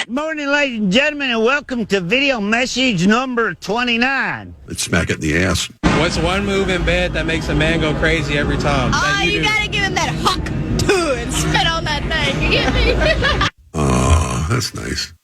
Morning, ladies and gentlemen, and welcome to video message number 29. Let's smack it in the ass. What's one move in bed that makes a man go crazy every time? Oh, you gotta give him that huck and spit on that thing. You get me? Oh, that's nice.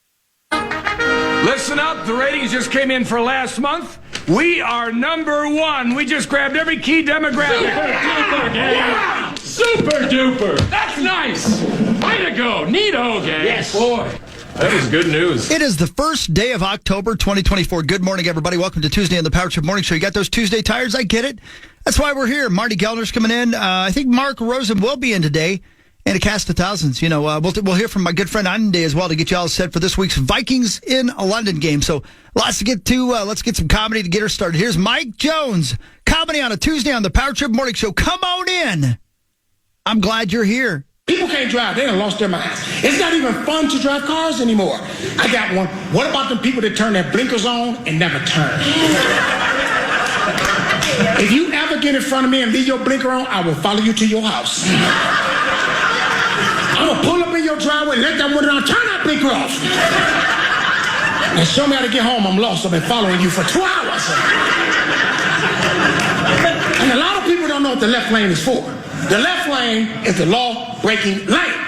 Listen up, the ratings just came in for last month. We are number one. We just grabbed every key demographic. Super duper, gang. Super duper. That's nice. Way to go. Neato, gang. Yes. Boy, that was good news. It is the first day of October 2024. Good morning, everybody. Welcome to Tuesday on the Power Trip Morning Show. You got those Tuesday tires? I get it. That's why we're here. Marty Gellner's coming in. I think Mark Rosen will be in today. And a cast of thousands. You know, we'll hear from my good friend Andy as well to get you all set for this week's Vikings in London game. So lots to get to. Let's get some comedy to get her started. Here's Mike Jones. Comedy on a Tuesday on the Power Trip Morning Show. Come on in. I'm glad you're here. People can't drive. They done lost their minds. It's not even fun to drive cars anymore. I got one. What about the people that turn their blinkers on and never turn? If you ever get in front of me and leave your blinker on, I will follow you to your house. I'm going to pull up in your driveway, let that window down, turn that blinker off. And show me how to get home. I'm lost. I've been following you for 2 hours. And a lot of people don't know what the left lane is for. The left lane is the law-breaking lane.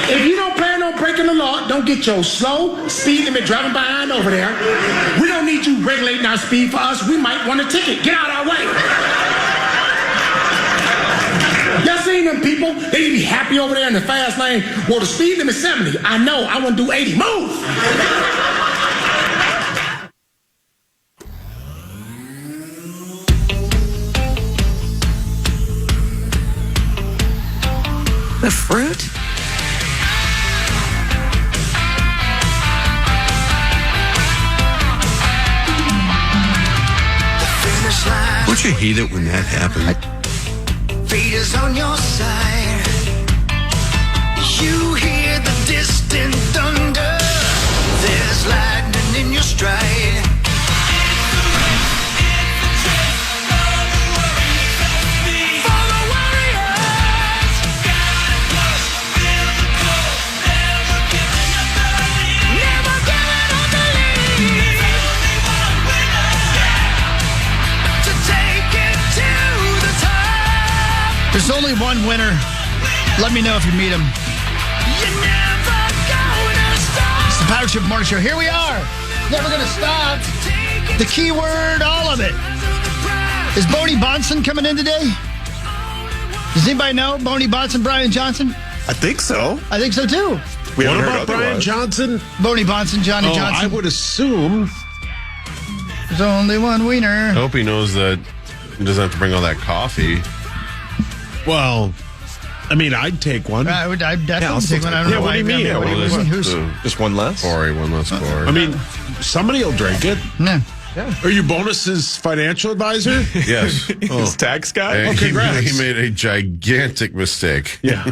If you don't plan on breaking the law, don't get your slow speed limit driving behind over there. We don't need you regulating our speed for us. We might want a ticket. Get out of our way. Y'all seen them people? They be happy over there in the fast lane. Well, the speed limit is 70. I know. I want to do 80. Move! The fruit? Don't you hate it when that happens? Fate is on your side. You hear the distant thunder. There's lightning in your stride. For the warriors, never giving up the lead. To take it to the top. There's only one winner. Let me know if you meet him. You're never gonna stop. It's the Power Trip Morning Show. Here we are. Never going to stop. The key word, all of it. Is Boney Bonson coming in today? Does anybody know Boney Bonson, Brian Johnson? I think so. I think so, too. What about Brian Johnson? Boney Bonson, Johnny Johnson. I would assume. There's only one winner. I hope he knows that he doesn't have to bring all that coffee. Well, I mean, I'd take one. I would definitely take one. I don't know what why. do you mean? Yeah, who's Just one less? Corey, one less Corey. I mean, somebody will drink it. no. Are you Bonus's financial advisor? Yes. His tax guy? And Oh, congrats. he made a gigantic mistake. Yeah.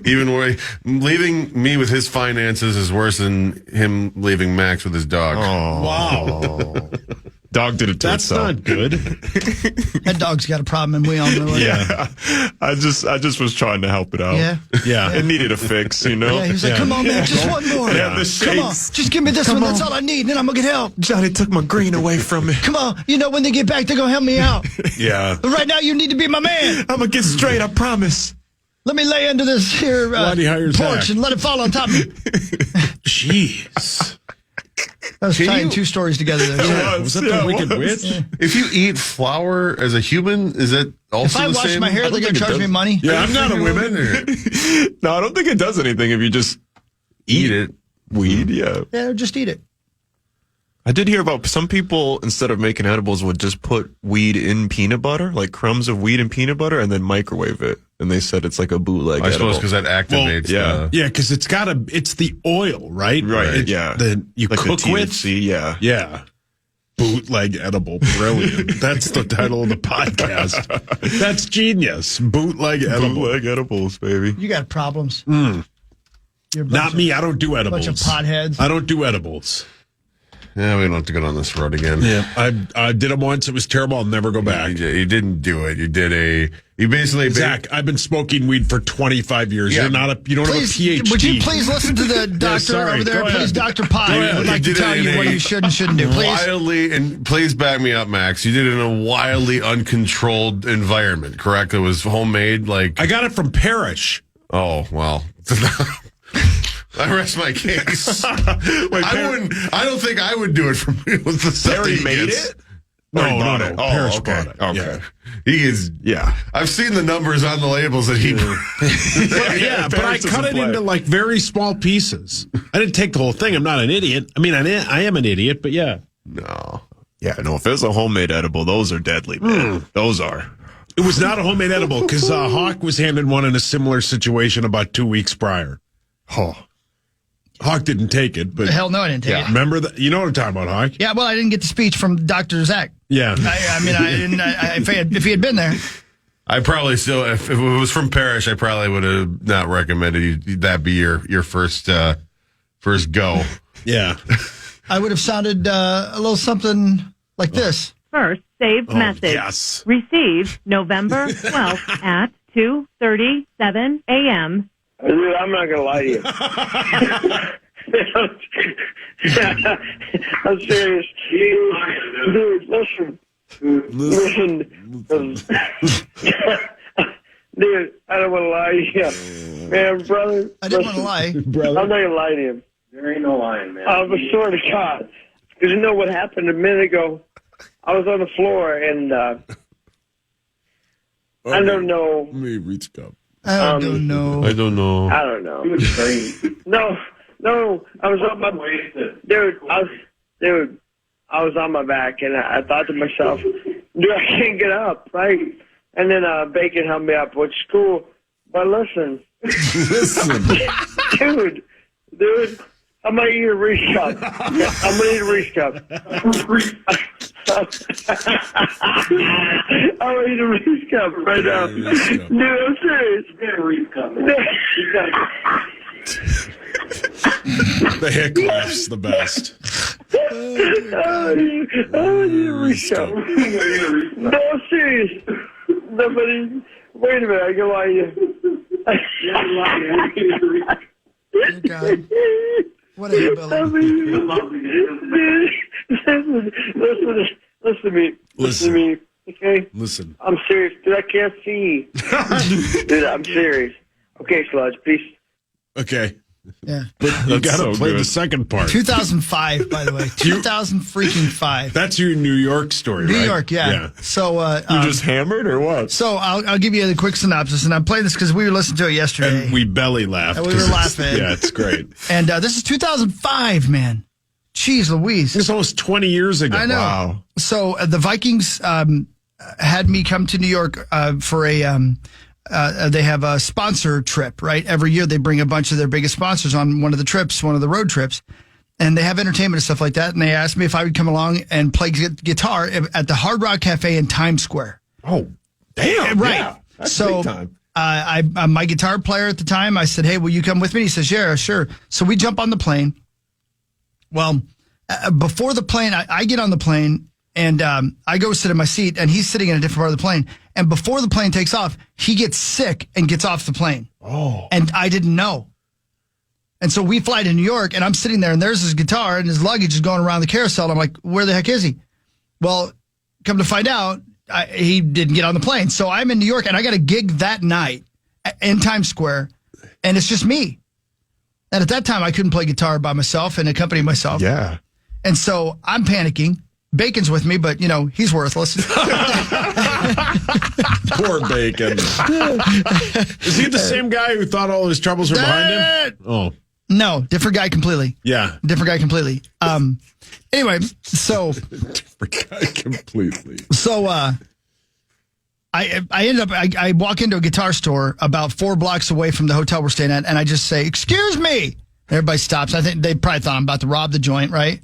Even leaving me with his finances is worse than him leaving Max with his dog. Oh. Wow. Dog did it to That's itself. not good. That dog's got a problem, and we all know it. Yeah. I just was trying to help it out. Yeah. Yeah. It needed a fix, you know? Yeah, he was like, come on, man, just one more. Yeah, the Come on, shakes. just give me this one. That's all I need, and then I'm going to get help. Johnny took my green away from me. Come on. You know, when they get back, they're going to help me out. Yeah. But right now, you need to be my man. I'm going to get straight, I promise. Let me lay under this here Why'd he hire porch Zach? and let it fall on top of me. Jeez. I was tying two stories together there. Yeah. Was that the Wicked Witch? Yeah. If you eat flour as a human, is that also If I the wash same? my hair, they're going to charge me money. Yeah, I'm not a woman. No, I don't think it does anything if you just Eat it. weed. Yeah. Yeah, just eat it. I did hear about some people, instead of making edibles, would just put weed in peanut butter, like crumbs of weed in peanut butter, and then microwave it. And they said it's like a bootleg I suppose edible. because that activates. yeah. Yeah, because it's the oil, right? Right, yeah. That you like cook the with. THC, yeah. Yeah. Bootleg edible. Brilliant. That's the title of the podcast. That's genius. Bootleg edible. Bootleg edibles, baby. You got problems. You're a bunch Not me. I don't do edibles. bunch of potheads. I don't do edibles. Yeah, we don't have to go down this road again. Yeah, I did it once. It was terrible. I'll never go back. You didn't do it. You basically... Zach, I've been smoking weed for 25 years. Yeah. You don't have a PhD. Would you please listen to the doctor over there? Please, Dr. Pye. I would like to tell you what you should and shouldn't do. Please. And please back me up, Max. You did it in a wildly uncontrolled environment, correct? It was homemade, I got it from Parrish. Oh, well. I rest my case. I don't think I would do it from with the stuff Barry he made gets. it? No. Parrish bought it. Okay. Yeah. He is. Yeah. I've seen the numbers on the labels that he. But I cut it into very small pieces. I didn't take the whole thing. I'm not an idiot. I mean, I am an idiot, but yeah. No. Yeah, no, if it's a homemade edible, those are deadly, man. Those are. It was not a homemade edible because Hawk was handed one in a similar situation about 2 weeks prior. Oh. Hawk didn't take it, but Hell no, I didn't take it. Remember that? You know what I'm talking about, Hawk? Yeah, well, I didn't get the speech from Dr. Zach. Yeah. I mean, I didn't. If he had been there, I probably still, if it was from Parrish, I probably would have not recommended that be your first go. Yeah. I would have sounded a little something like this. First saved message. Yes. Received November 12th at 2:37 a.m. Dude, I'm not gonna lie to you. I'm serious. Dude, listen. Dude, I don't want to lie to you. Man, brother. I didn't want to lie. Brother. I'm not going to lie to you. There ain't no lying, man. I was sort of God. Because you know what happened a minute ago? I was on the floor, and I don't know. Let me reach up. I don't know. I don't know. I don't know. No. I was on my I was on my back, and I thought to myself, dude, I can't get up, right? And then Bacon helped me up, which is cool. But listen, dude, I'm gonna eat a Reese cup. I'm gonna eat a Reese cup. I'm gonna eat a Reese cup right now. Dude, I'm serious. Get a Reese cup. The hick laugh's the best. I need a Reese cup. No, I'm serious. Nobody. Wait a minute, I can lie to you. Oh, God. What a hillbilly. Listen to me, okay? Listen. I'm serious, dude. I can't see. Dude, I'm serious. Okay, Sludge, peace. Okay. Yeah. But you got to so play good. the second part. 2005, by the way. 2005. That's your New York story, right? New York, yeah. So, You just hammered or what? So I'll give you the quick synopsis, and I'm playing this because we were listening to it yesterday. And we belly laughed. And we were laughing. Yeah, it's great. And this is 2005, man. Jeez Louise. It's almost 20 years ago. I know. Wow. So the Vikings had me come to New York for they have a sponsor trip, right? Every year they bring a bunch of their biggest sponsors on one of the road trips. And they have entertainment and stuff like that. And they asked me if I would come along and play guitar at the Hard Rock Cafe in Times Square. Oh, damn. Right. Yeah, that's So big time. I'm my guitar player at the time. I said, hey, will you come with me? He says, yeah, sure. So we jump on the plane. Well, before the plane, I get on the plane and I go sit in my seat and he's sitting in a different part of the plane. And before the plane takes off, he gets sick and gets off the plane. Oh. And I didn't know. And so we fly to New York and I'm sitting there and there's his guitar and his luggage is going around the carousel. And I'm like, where the heck is he? Well, come to find out, he didn't get on the plane. So I'm in New York and I got a gig that night in Times Square and it's just me. And at that time I couldn't play guitar by myself and accompany myself. Yeah. And so I'm panicking. Bacon's with me, but, he's worthless. Poor Bacon. Is he the same guy who thought all his troubles were behind him? Oh. No, different guy completely. Yeah. Different guy completely. Anyway, so. Different guy completely. So, I ended up, I walk into a guitar store about 4 blocks away from the hotel we're staying at, and I just say, excuse me. Everybody stops. I think they probably thought I'm about to rob the joint, right?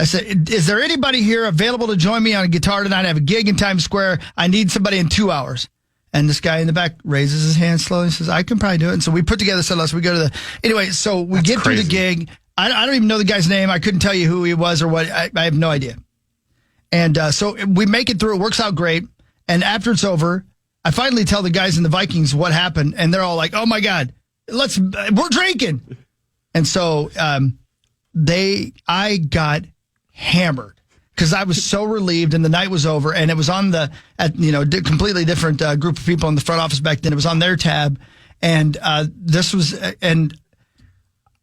I said, is there anybody here available to join me on a guitar tonight? I have a gig in Times Square. I need somebody in 2 hours. And this guy in the back raises his hand slowly and says, I can probably do it. And so we put together, so we go to anyway, so we get through the gig. I don't even know the guy's name. I couldn't tell you who he was or what. I have no idea. And so we make it through. It works out great. And after it's over, I finally tell the guys in the Vikings what happened. And they're all like, oh, my God, we're drinking. And so I got hammered because I was so relieved and the night was over. And it was on completely different group of people in the front office back then. It was on their tab. And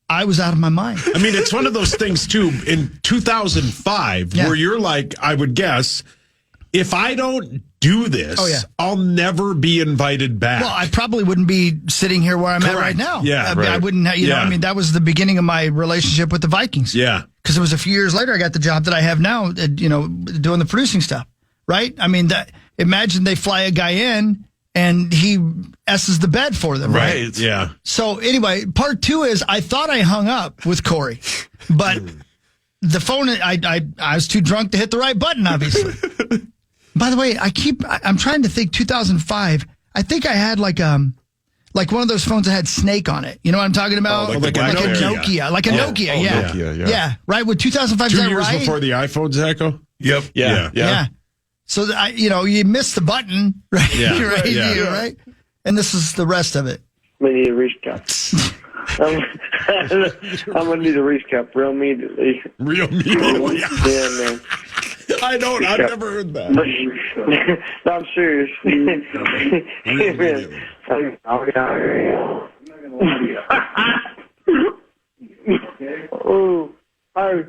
I was out of my mind. I mean, it's one of those things, too, in 2005, where you're like, I would guess, if I don't do this, I'll never be invited back. Well, I probably wouldn't be sitting here where I'm at right now. Yeah, I wouldn't, know, I mean, that was the beginning of my relationship with the Vikings. Yeah. Because it was a few years later I got the job that I have now, doing the producing stuff, right? I mean, imagine they fly a guy in and he S's the bed for them, right? Yeah. So anyway, part 2 is I thought I hung up with Corey, but the phone, I was too drunk to hit the right button, obviously. By the way, I'm trying to think 2005. I think I had like one of those phones that had Snake on it. You know what I'm talking about? Like a Nokia. Like a Nokia, yeah. Nokia, yeah. Right, with 2005, 2 is that years right? before the iPhone, Zacho? Yep. Yeah. So, you missed the button, right? Yeah. Right? And this is the rest of it. I need a Reese cup. I'm going to need a Reese cup real immediately. Real immediately? Yeah, man. I've never heard that. No, I'm serious. Oh, hi.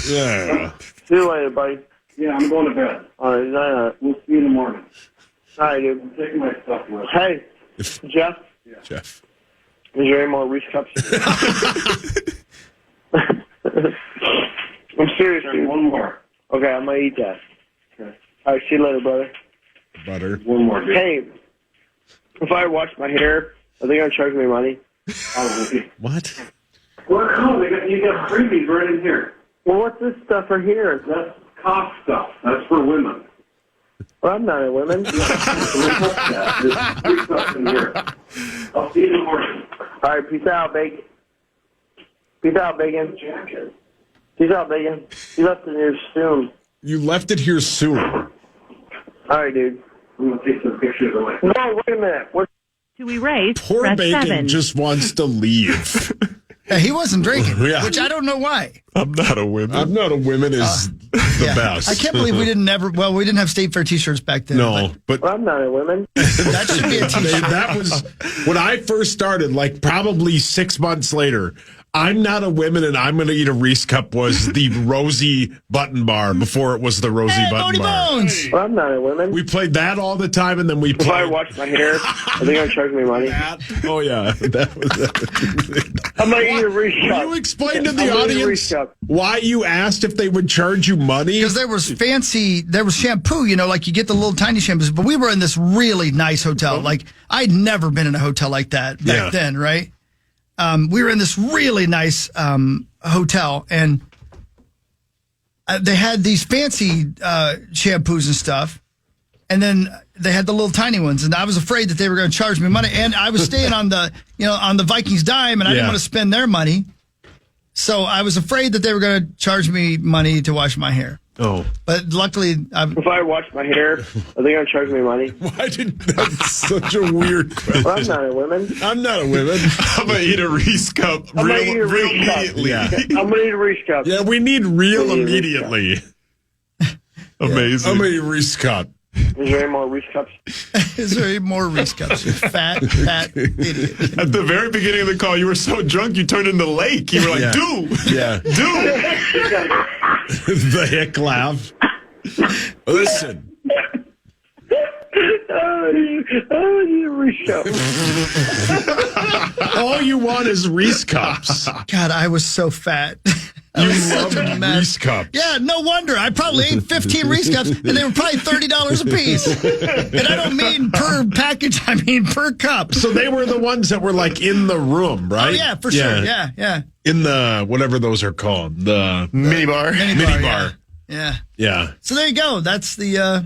Yeah. See you later, buddy. Yeah, I'm going to bed. All right, night. We'll see you in the morning. All right, dude. I'm taking my stuff with. Hey, Jeff. Yeah. Jeff. Is there any more Reese cups? I'm serious, dude. One more. Okay, I'm going to eat that. Okay. All right, see you later, brother. Butter. One more, dude. Hey, if I wash my hair, are they going to charge me money? What? Well, no, you got freebies right in here. Well, what's this stuff right here? That's cough stuff. That's for women. Well, I'm not a woman. There's free stuff in here. I'll see you in the morning. All right, peace out, Bacon. Peace out, Bacon. Peace out, Bacon. You left it here soon. You left it here soon. All right, dude. I'm going to take some pictures of it. No, wait a minute. To erase, Poor press Bacon 7. just wants to leave. Yeah, he wasn't drinking, Yeah. which I don't know why. I'm not a woman. I'm not a woman is the best. I can't believe we didn't have State Fair t-shirts back then. No, but Well, I'm not a woman. that should be a t-shirt. that was when I first started, like probably 6 months later. I'm not a woman and I'm going to eat a Reese cup was the Rosie button bar before it was the Rosie button Boney bar. Bones. Well, I'm not a woman. We played that all the time, and then we If I played wash my hair, are they going to charge me money? that. Oh yeah, that was. I'm going to eat a Reese Will cup. you explain to I'm the gonna eat a audience Reese cup. why you asked if they would charge you money? Because there was shampoo, like you get the little tiny shampoos, but we were in this really nice hotel. Like I'd never been in a hotel like that back then, right? We were in this really nice hotel, and they had these fancy shampoos and stuff, and then they had the little tiny ones, and I was afraid that they were going to charge me money, and I was staying on the Vikings dime, and I didn't want to spend their money, so I was afraid that they were going to charge me money to wash my hair. Oh, but luckily, if I wash my hair, are they going to charge me money? Why did that's such a weird question? Well, I'm not a woman. I'm not a woman. I'm gonna eat a Reese cup I'm going to eat a Reese cup. immediately. Yeah. I'm going to eat a Reese cup. Yeah, we need real immediately. Amazing. I'm gonna eat a Reese cup. Is there any more Reese cups? is there any more Reese cups? You fat idiot. At the very beginning of the call, you were so drunk you turned into Lake. You were like, "Do, Yeah. The hick laugh. Listen. I need a Reese cup. All you want is Reese cups. God, I was so fat. You love Reese cups. Yeah, no wonder. I probably ate 15 Reese cups, and they were probably $30 a piece. And I don't mean per package, I mean per cup. So they were the ones that were like in the room, right? Oh, yeah, for sure. Yeah. In the, whatever those are called, the mini bar. Mini bar. Yeah. Yeah. So there you go. That's the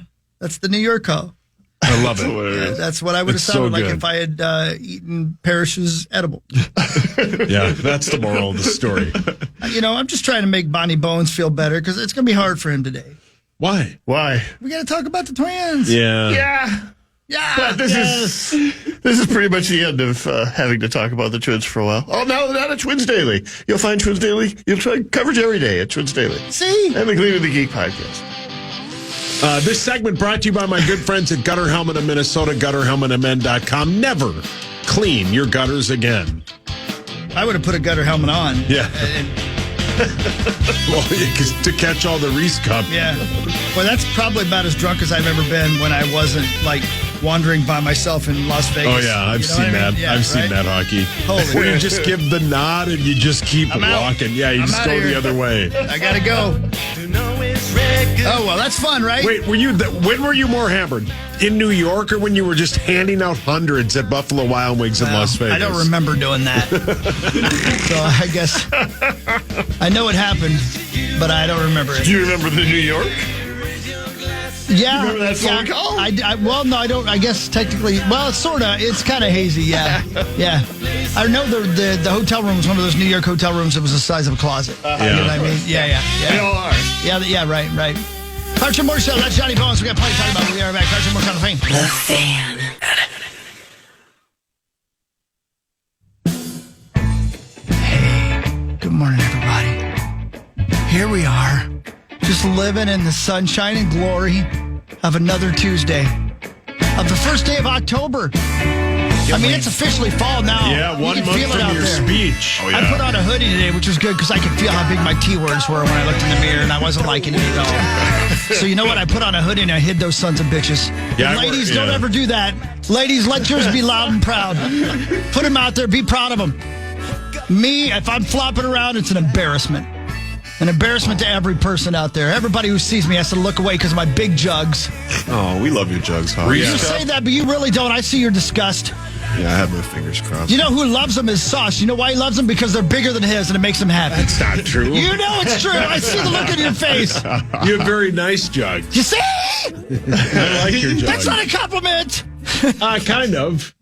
New York call. I love it. That's what I would have It's sounded so like good. if I had eaten Parrish's edible. Yeah, that's the moral of the story. I'm just trying to make Bonnie Bones feel better because it's going to be hard for him today. Why? We got to talk about the twins. Yeah. But this is pretty much the end of having to talk about the Twins for a while. Oh, no, not at Twins Daily. You'll find Twins Daily. You'll find coverage every day at Twins Daily. See? And the Clean of the Geek podcast. This segment brought to you by my good friends at Gutter Helmet of Minnesota, gutterhelmetofmen.com. Never clean your gutters again. I would have put a gutter helmet on. Yeah. Well, to catch all the Reese Cup. Yeah. Well, that's probably about as drunk as I've ever been when I wasn't, wandering by myself in Las Vegas. Oh, yeah, I've seen that. Yeah, I've seen that hockey. Holy Where you just give the nod and you just keep I'm out. walking. Yeah, you I'm just outta go here. the other way. I got to go. Oh, well, that's fun, right? Wait, when were you more hammered? In New York or when you were just handing out hundreds at Buffalo Wild Wings in Las Vegas? I don't remember doing that. So I guess I know it happened, but I don't remember it. Do you remember the New York? Yeah. You remember that phone call? Well, no, I don't. I guess technically, well, it's sort of. It's kind of hazy, yeah. Yeah. I know the hotel room was one of those New York hotel rooms that was the size of a closet. You know what I mean? Yeah. They all are. Yeah, right. Carter Moore Show, that's Johnny Bones. We got plenty to talk about. We'll be right back. Carter Moore, Kind of Fame. The Fan. Good morning, everybody. Here we are, just living in the sunshine and glory of another Tuesday, of the first day of October. I mean, it's officially fall now. Yeah, You 1 can month feel it from out your there. speech. Oh, yeah. I put on a hoodie today, which was good because I could feel how big my T words were when I looked in the mirror, and I wasn't liking it at all. So you know what? I put on a hoodie and I hid those sons of bitches. Yeah, And ladies, don't ever do that. Ladies, let yours be loud and proud. Put them out there. Be proud of them. Me, if I'm flopping around, it's an embarrassment. An embarrassment to every person out there. Everybody who sees me has to look away because of my big jugs. Oh, we love your jugs, huh? You say that, but you really don't. I see your disgust. Yeah, I have my fingers crossed. You know who loves them is Sauce. You know why he loves them? Because they're bigger than his and it makes him happy. That's not true. You know it's true. I see the look on your face. You have very nice jugs. You see? I like your jugs. That's not a compliment. Kind of.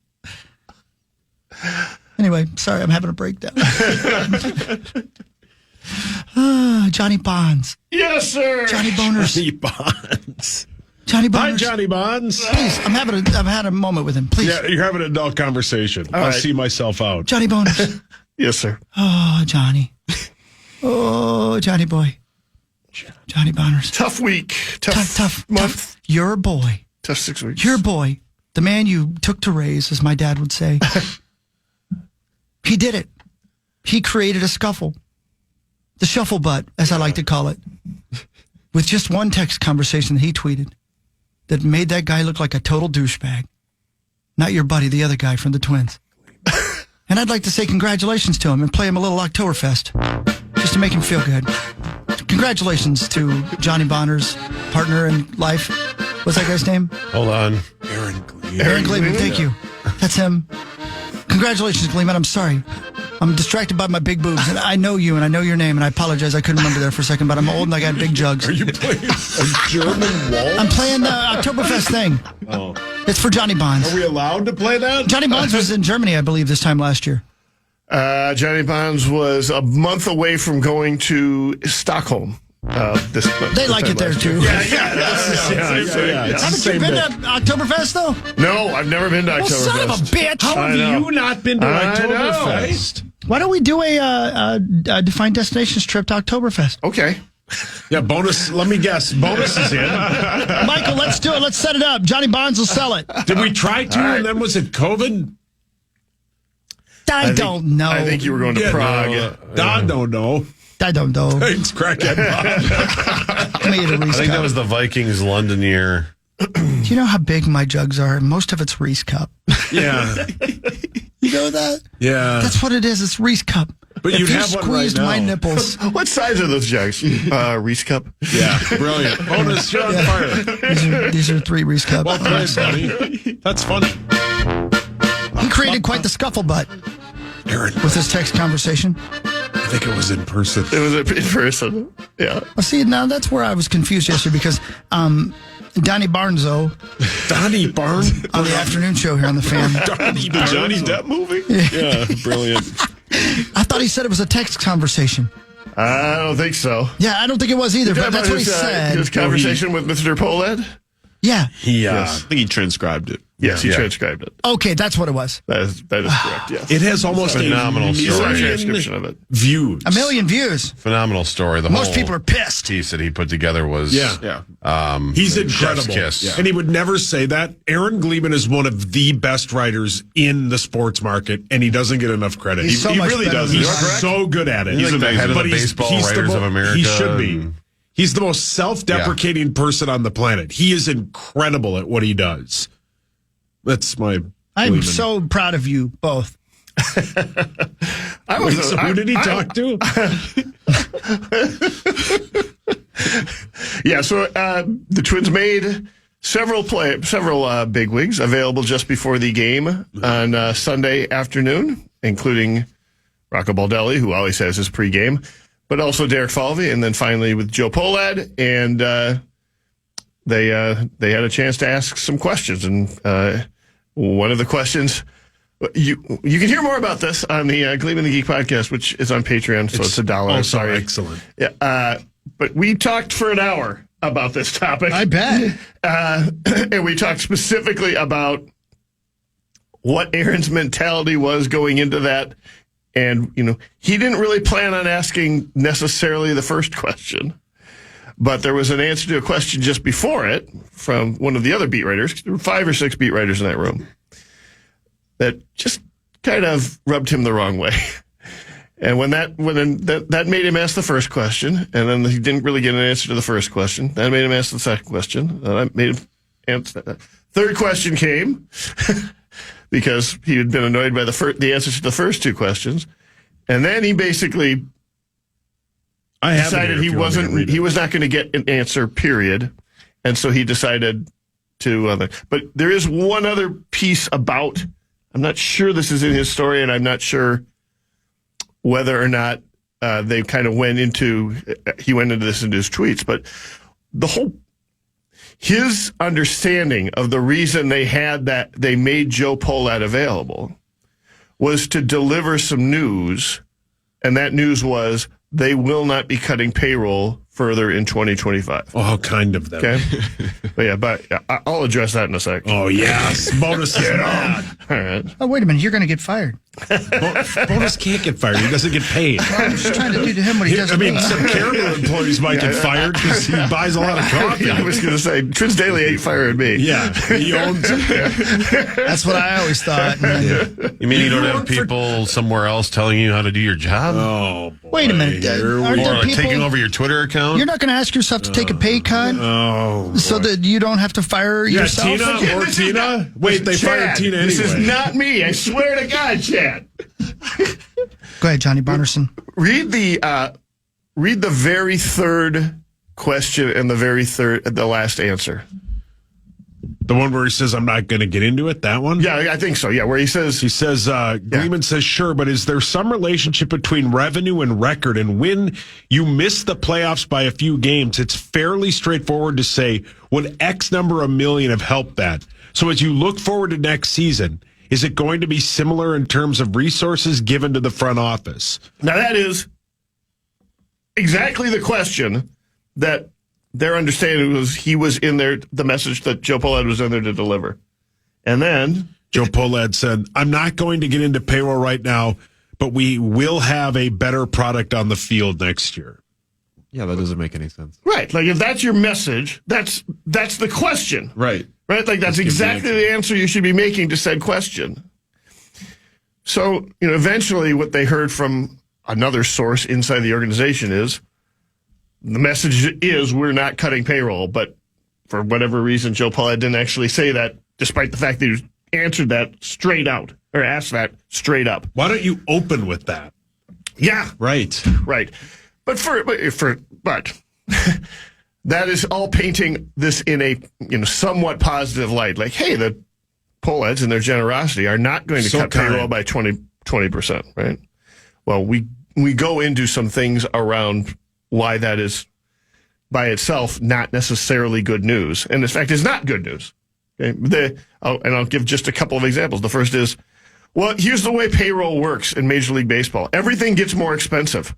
Anyway, sorry, I'm having a breakdown. Johnny Bonds. Yes, sir. Johnny Boners. Johnny Bonds. Johnny Boners. Hi, Johnny Bonds. Please, I've had a moment with him. Please. Yeah, you're having an adult conversation. I'll right. see myself out. Johnny Boners. Yes, sir. Oh, Johnny. Oh, Johnny boy. Johnny Boners. Tough week. Tough month. Your boy. Tough 6 weeks. Your boy. The man you took to raise, as my dad would say. He did it. He created a scuffle. The shuffle butt, as I like to call it. With just one text conversation that he tweeted that made that guy look like a total douchebag. Not your buddy, the other guy from the Twins. And I'd like to say congratulations to him and play him a little Oktoberfest just to make him feel good. Congratulations to Johnny Bonner's partner in life. What's that guy's name? Hold on. Aaron Gleeman. Aaron Gleeman, thank you. That's him. Congratulations, Gleeman. I'm sorry. I'm distracted by my big boobs. And I know you, and I know your name, and I apologize. I couldn't remember there for a second, but I'm old and I got big jugs. Are you playing a German waltz? I'm playing the Oktoberfest thing. Oh. It's for Johnny Bonds. Are we allowed to play that? Johnny Bonds was in Germany, I believe, this time last year. Johnny Bonds was a month away from going to Stockholm. They like it there, too. Yeah. Haven't you been to Oktoberfest, though? No, I've never been to Well, Oktoberfest. son of a bitch. How have you not been to Oktoberfest? Why don't we do a defined destinations trip to Oktoberfest? Okay. Yeah, bonus. Let me guess. Bonus is in. Michael, let's do it. Let's set it up. Johnny Bonds will sell it. Did we try to, and then was it COVID? I don't know. I think you were going to Prague. I don't know. I don't know. Thanks, crackhead Bob. Made a Reese I think cup. that was the Vikings London year. Do you know how big my jugs are? Most of it's Reese cup. Yeah. You know that? Yeah. That's what it is. It's Reese cup. But if you'd you have one right squeezed my now. nipples. What size are those jugs? Reese cup? Yeah, brilliant. Bonus, you're on fire. These are 3 Reese cups. Well played, buddy. That's funny. He created quite the scufflebutt Aaron, with his text conversation. I think it was in person. It was in person. Yeah. Well, see, now that's where I was confused yesterday because Donnie Barnzo. Donnie Barn? On the afternoon show here on the Fan. The Johnny Depp movie? Yeah, brilliant. I thought he said it was a text conversation. I don't think so. Yeah, I don't think it was either, but that's what he said. His conversation with Mr. Polad? Yeah. I think he transcribed it. Yes, he transcribed it. Okay, that's what it was. That is correct, yes. It has almost phenomenal a story. Transcription of it. Views. 1 million views. Phenomenal story. The Most whole people are pissed. piece that he put together was He's incredible. chef's kiss. Yeah. And he would never say that. Aaron Gleeman is one of the best writers in the sports market, and he doesn't get enough credit. He's so he much really better does. than He's you are. so good at it. He's like the head of the But Baseball the Writers of America. He should be. and- He's the most self-deprecating person on the planet. He is incredible at what he does. That's my I'm Gleeman. so proud of you both. Who did he talk to? Yeah, so the Twins made several bigwigs available just before the game on Sunday afternoon, including Rocco Baldelli, who always has his pregame, but also Derek Falvey, and then finally with Joe Polad, and they had a chance to ask some questions, and one of the questions. You can hear more about this on the Gleeman the Geek podcast, which is on Patreon, so it's $1. Oh, Sorry, excellent. Yeah, but we talked for an hour about this topic. I bet. And we talked specifically about what Aaron's mentality was going into that. And, he didn't really plan on asking necessarily the first question. But there was an answer to a question just before it from one of the other beat writers. There were 5 or 6 beat writers in that room that just kind of rubbed him the wrong way. And when that made him ask the first question, and then he didn't really get an answer to the first question. That made him ask the second question. That made him answer that. Third question came because he had been annoyed by the answers to the first 2 questions, and then he basically decided he was not going to get an answer. Period, and so he decided to. But there is one other piece about. I'm not sure this is in his story, and I'm not sure whether or not they kind of he went into this in his tweets, but his understanding of the reason they made Joe Polad available was to deliver some news, and that news was they will not be cutting payroll further in 2025. Oh, how kind of them. Okay. but I'll address that in a second. Oh, yes. Bonus get on. All right. Oh, wait a minute. You're going to get fired. Bonus can't get fired. He doesn't get paid. I'm just trying to do to him what he does to me. Some Caribou employees might get fired because he buys a lot of coffee. I was going to say, Twins Daily ain't firing me. Yeah, he owns it. That's what I always thought. You mean you don't have people somewhere else telling you how to do your job? Oh, boy. Wait a minute. Aren't Or there like people, taking over your Twitter account? you're not going to ask yourself to take a pay cut so that you don't have to fire yourself? Tina? Wait, they fired Tina anyway. This is not me. I swear to God, Chad. Go ahead, Johnny Bonderson. Read the very third question and the last answer. The one where he says, I'm not going to get into it, that one? Yeah, I think so. Yeah, where he says... Gleeman says, sure, but is there some relationship between revenue and record? And when you miss the playoffs by a few games, it's fairly straightforward to say, would X number of million have helped that? So as you look forward to next season, is it going to be similar in terms of resources given to the front office? Now, that is exactly the question that their understanding was he was in there, the message that Joe Polad was in there to deliver. And then Joe Polad said, I'm not going to get into payroll right now, but we will have a better product on the field next year. Yeah, that doesn't make any sense. Right. Like, if that's your message, that's the question. Right. Right? Like, that's exactly the answer you should be making to said question. So, eventually what they heard from another source inside the organization is, the message is we're not cutting payroll, but for whatever reason, Joe Polad didn't actually say that, despite the fact that he answered that straight out, or asked that straight up. Why don't you open with that? Yeah. Right. But that is all painting this in a somewhat positive light. Like, hey, the Polads and their generosity are not going to cut payroll by 20%, right? Well, we go into some things around why that is by itself not necessarily good news. And in fact, it's not good news. Okay? I'll give just a couple of examples. The first is, well, here's the way payroll works in Major League Baseball. Everything gets more expensive.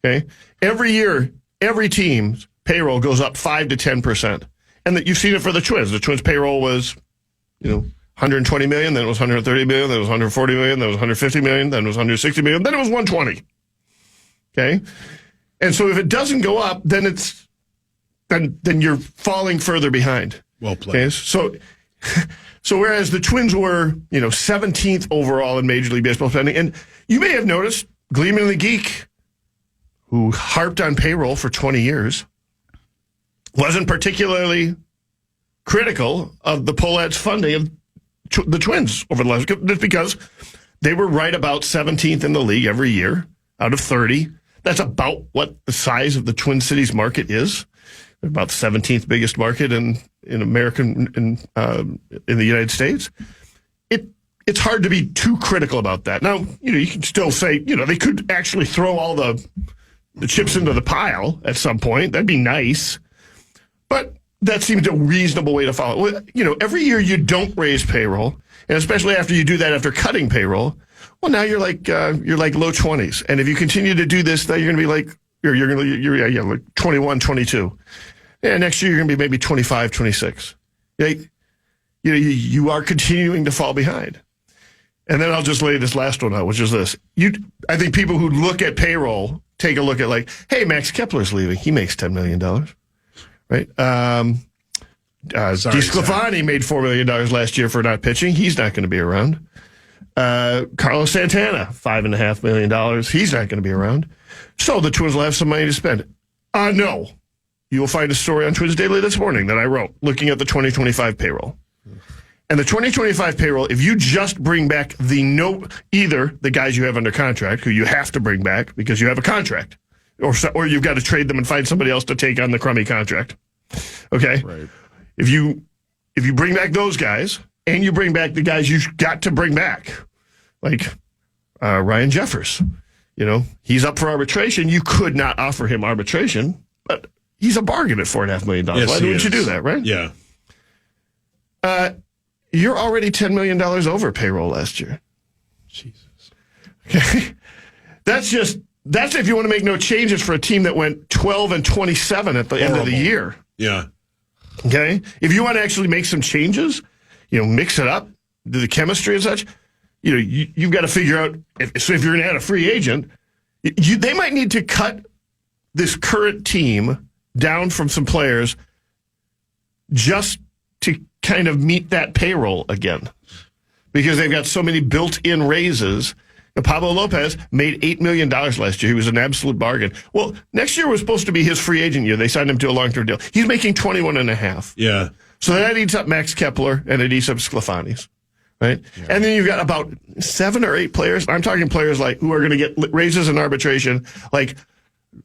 Okay? Every year, every team's payroll goes up 5 to 10%. And you've seen it for the Twins. The Twins' payroll was, 120 million, then it was 130 million, then it was 140 million, then it was 150 million, then it was 160 million, then it was 120. Okay? And so if it doesn't go up, then then you're falling further behind. Well played. Okay? So whereas the Twins were, 17th overall in Major League Baseball spending, and you may have noticed Gleeman the Geek, who harped on payroll for 20 years, wasn't particularly critical of the Poulet's funding of the Twins over the last, just because they were right about 17th in the league every year out of 30. That's about what the size of the Twin Cities market is. They're about the 17th biggest market in the United States. It's hard to be too critical about that. Now, you can still say, they could actually throw all the chips into the pile at some point. That'd be nice. But that seems a reasonable way to follow. Well, every year you don't raise payroll, and especially after you do that after cutting payroll, well, now you're like low 20s. And if you continue to do this, then you're going to be like, you're like 21, 22. Yeah, next year you're going to be maybe 25, 26. You are continuing to fall behind. And then I'll just lay this last one out, which is this. I think people who look at payroll take a look at hey, Max Kepler's leaving. He makes $10 million. Right? DeSclafani made $4 million last year for not pitching. He's not going to be around. Carlos Santana, $5.5 million. He's not going to be around. So the Twins will have some money to spend. No. You will find a story on Twins Daily this morning that I wrote looking at the 2025 payroll. And the 2025 payroll, if you just bring back either the guys you have under contract, who you have to bring back because you have a contract, or you've got to trade them and find somebody else to take on the crummy contract. Okay? Right. If you bring back those guys, and you bring back the guys you've got to bring back, like Ryan Jeffers, he's up for arbitration. You could not offer him arbitration, but he's a bargain at $4.5 million. Yes, why wouldn't you do that, right? Yeah. You're already $10 million over payroll last year. Jesus. Okay. That's if you want to make no changes for a team that went 12-27 at the end of the year. Yeah. Okay. If you want to actually make some changes, mix it up, do the chemistry and such, you've got to figure out if you're going to add a free agent, they might need to cut this current team down from some players just to kind of meet that payroll again, because they've got so many built-in raises. Pablo Lopez made $8 million last year. He was an absolute bargain. Well, next year was supposed to be his free agent year. They signed him to a long-term deal. He's making $21.5. Yeah. So that eats up Max Kepler and it eats up Sclafani's, right? Yeah. And then you've got about 7 or 8 players. I'm talking players who are going to get raises in arbitration, like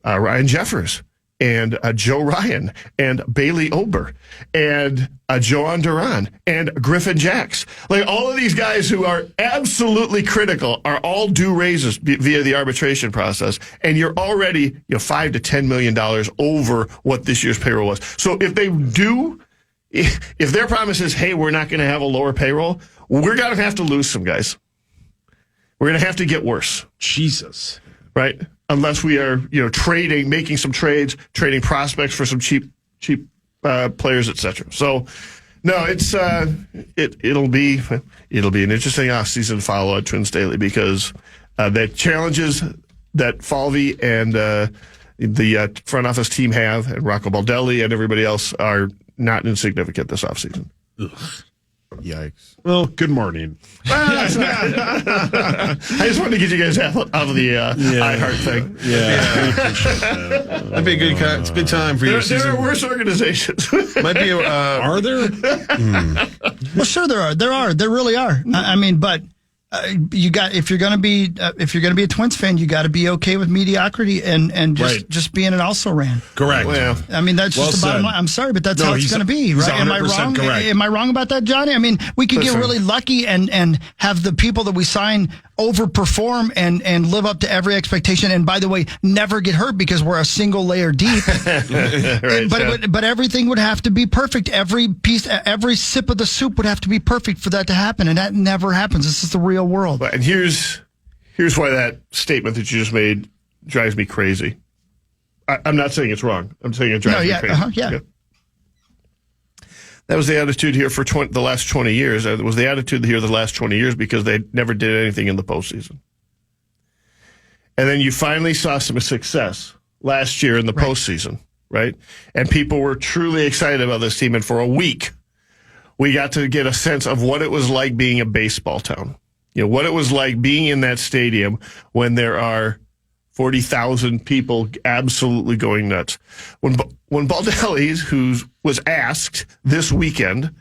Ryan Jeffers and Joe Ryan and Bailey Ober and Joan Duran and Griffin Jacks. All of these guys who are absolutely critical are all due raises via the arbitration process, and you're already $5 to $10 million over what this year's payroll was. So if their promise is, hey, we're not going to have a lower payroll, we're going to have to lose some guys. We're going to have to get worse. Jesus. Right? Unless we are, making some trades, trading prospects for some cheap players, etc. So, no, it'll be an interesting offseason to follow at Twins Daily, because the challenges that Falvey and the front office team have, and Rocco Baldelli and everybody else, are not insignificant this offseason. Ugh. Yikes. Well, good morning. I just wanted to get you guys out of the iHeart thing. Yeah. That'd be a good time for you. There are worse organizations. Might be. Are there? Well, sure there are. There really are. I mean, but if you're going to be a Twins fan, you got to be okay with mediocrity and just being an also ran. Correct. Well, I mean, that's just the bottom line. I'm sorry, but that's how it's going to be, right? Am I wrong? Correct. Am I wrong about that, Johnny? I mean, we could get really lucky and have the people that we sign overperform and live up to every expectation. And by the way, never get hurt because we're a single layer deep. But everything would have to be perfect. Every sip of the soup would have to be perfect for that to happen, and that never happens. This is the real world. And here's why that statement that you just made drives me crazy. I'm not saying it's wrong. I'm saying it drives me crazy. Yeah. That was the attitude here for the last 20 years. It was the attitude here the last 20 years because they never did anything in the postseason. And then you finally saw some success last year in the postseason, right? And people were truly excited about this team. And for a week, we got to get a sense of what it was like being a baseball town. You know, what it was like being in that stadium when there are 40,000 people absolutely going nuts. When Baldelli, who was asked this weekend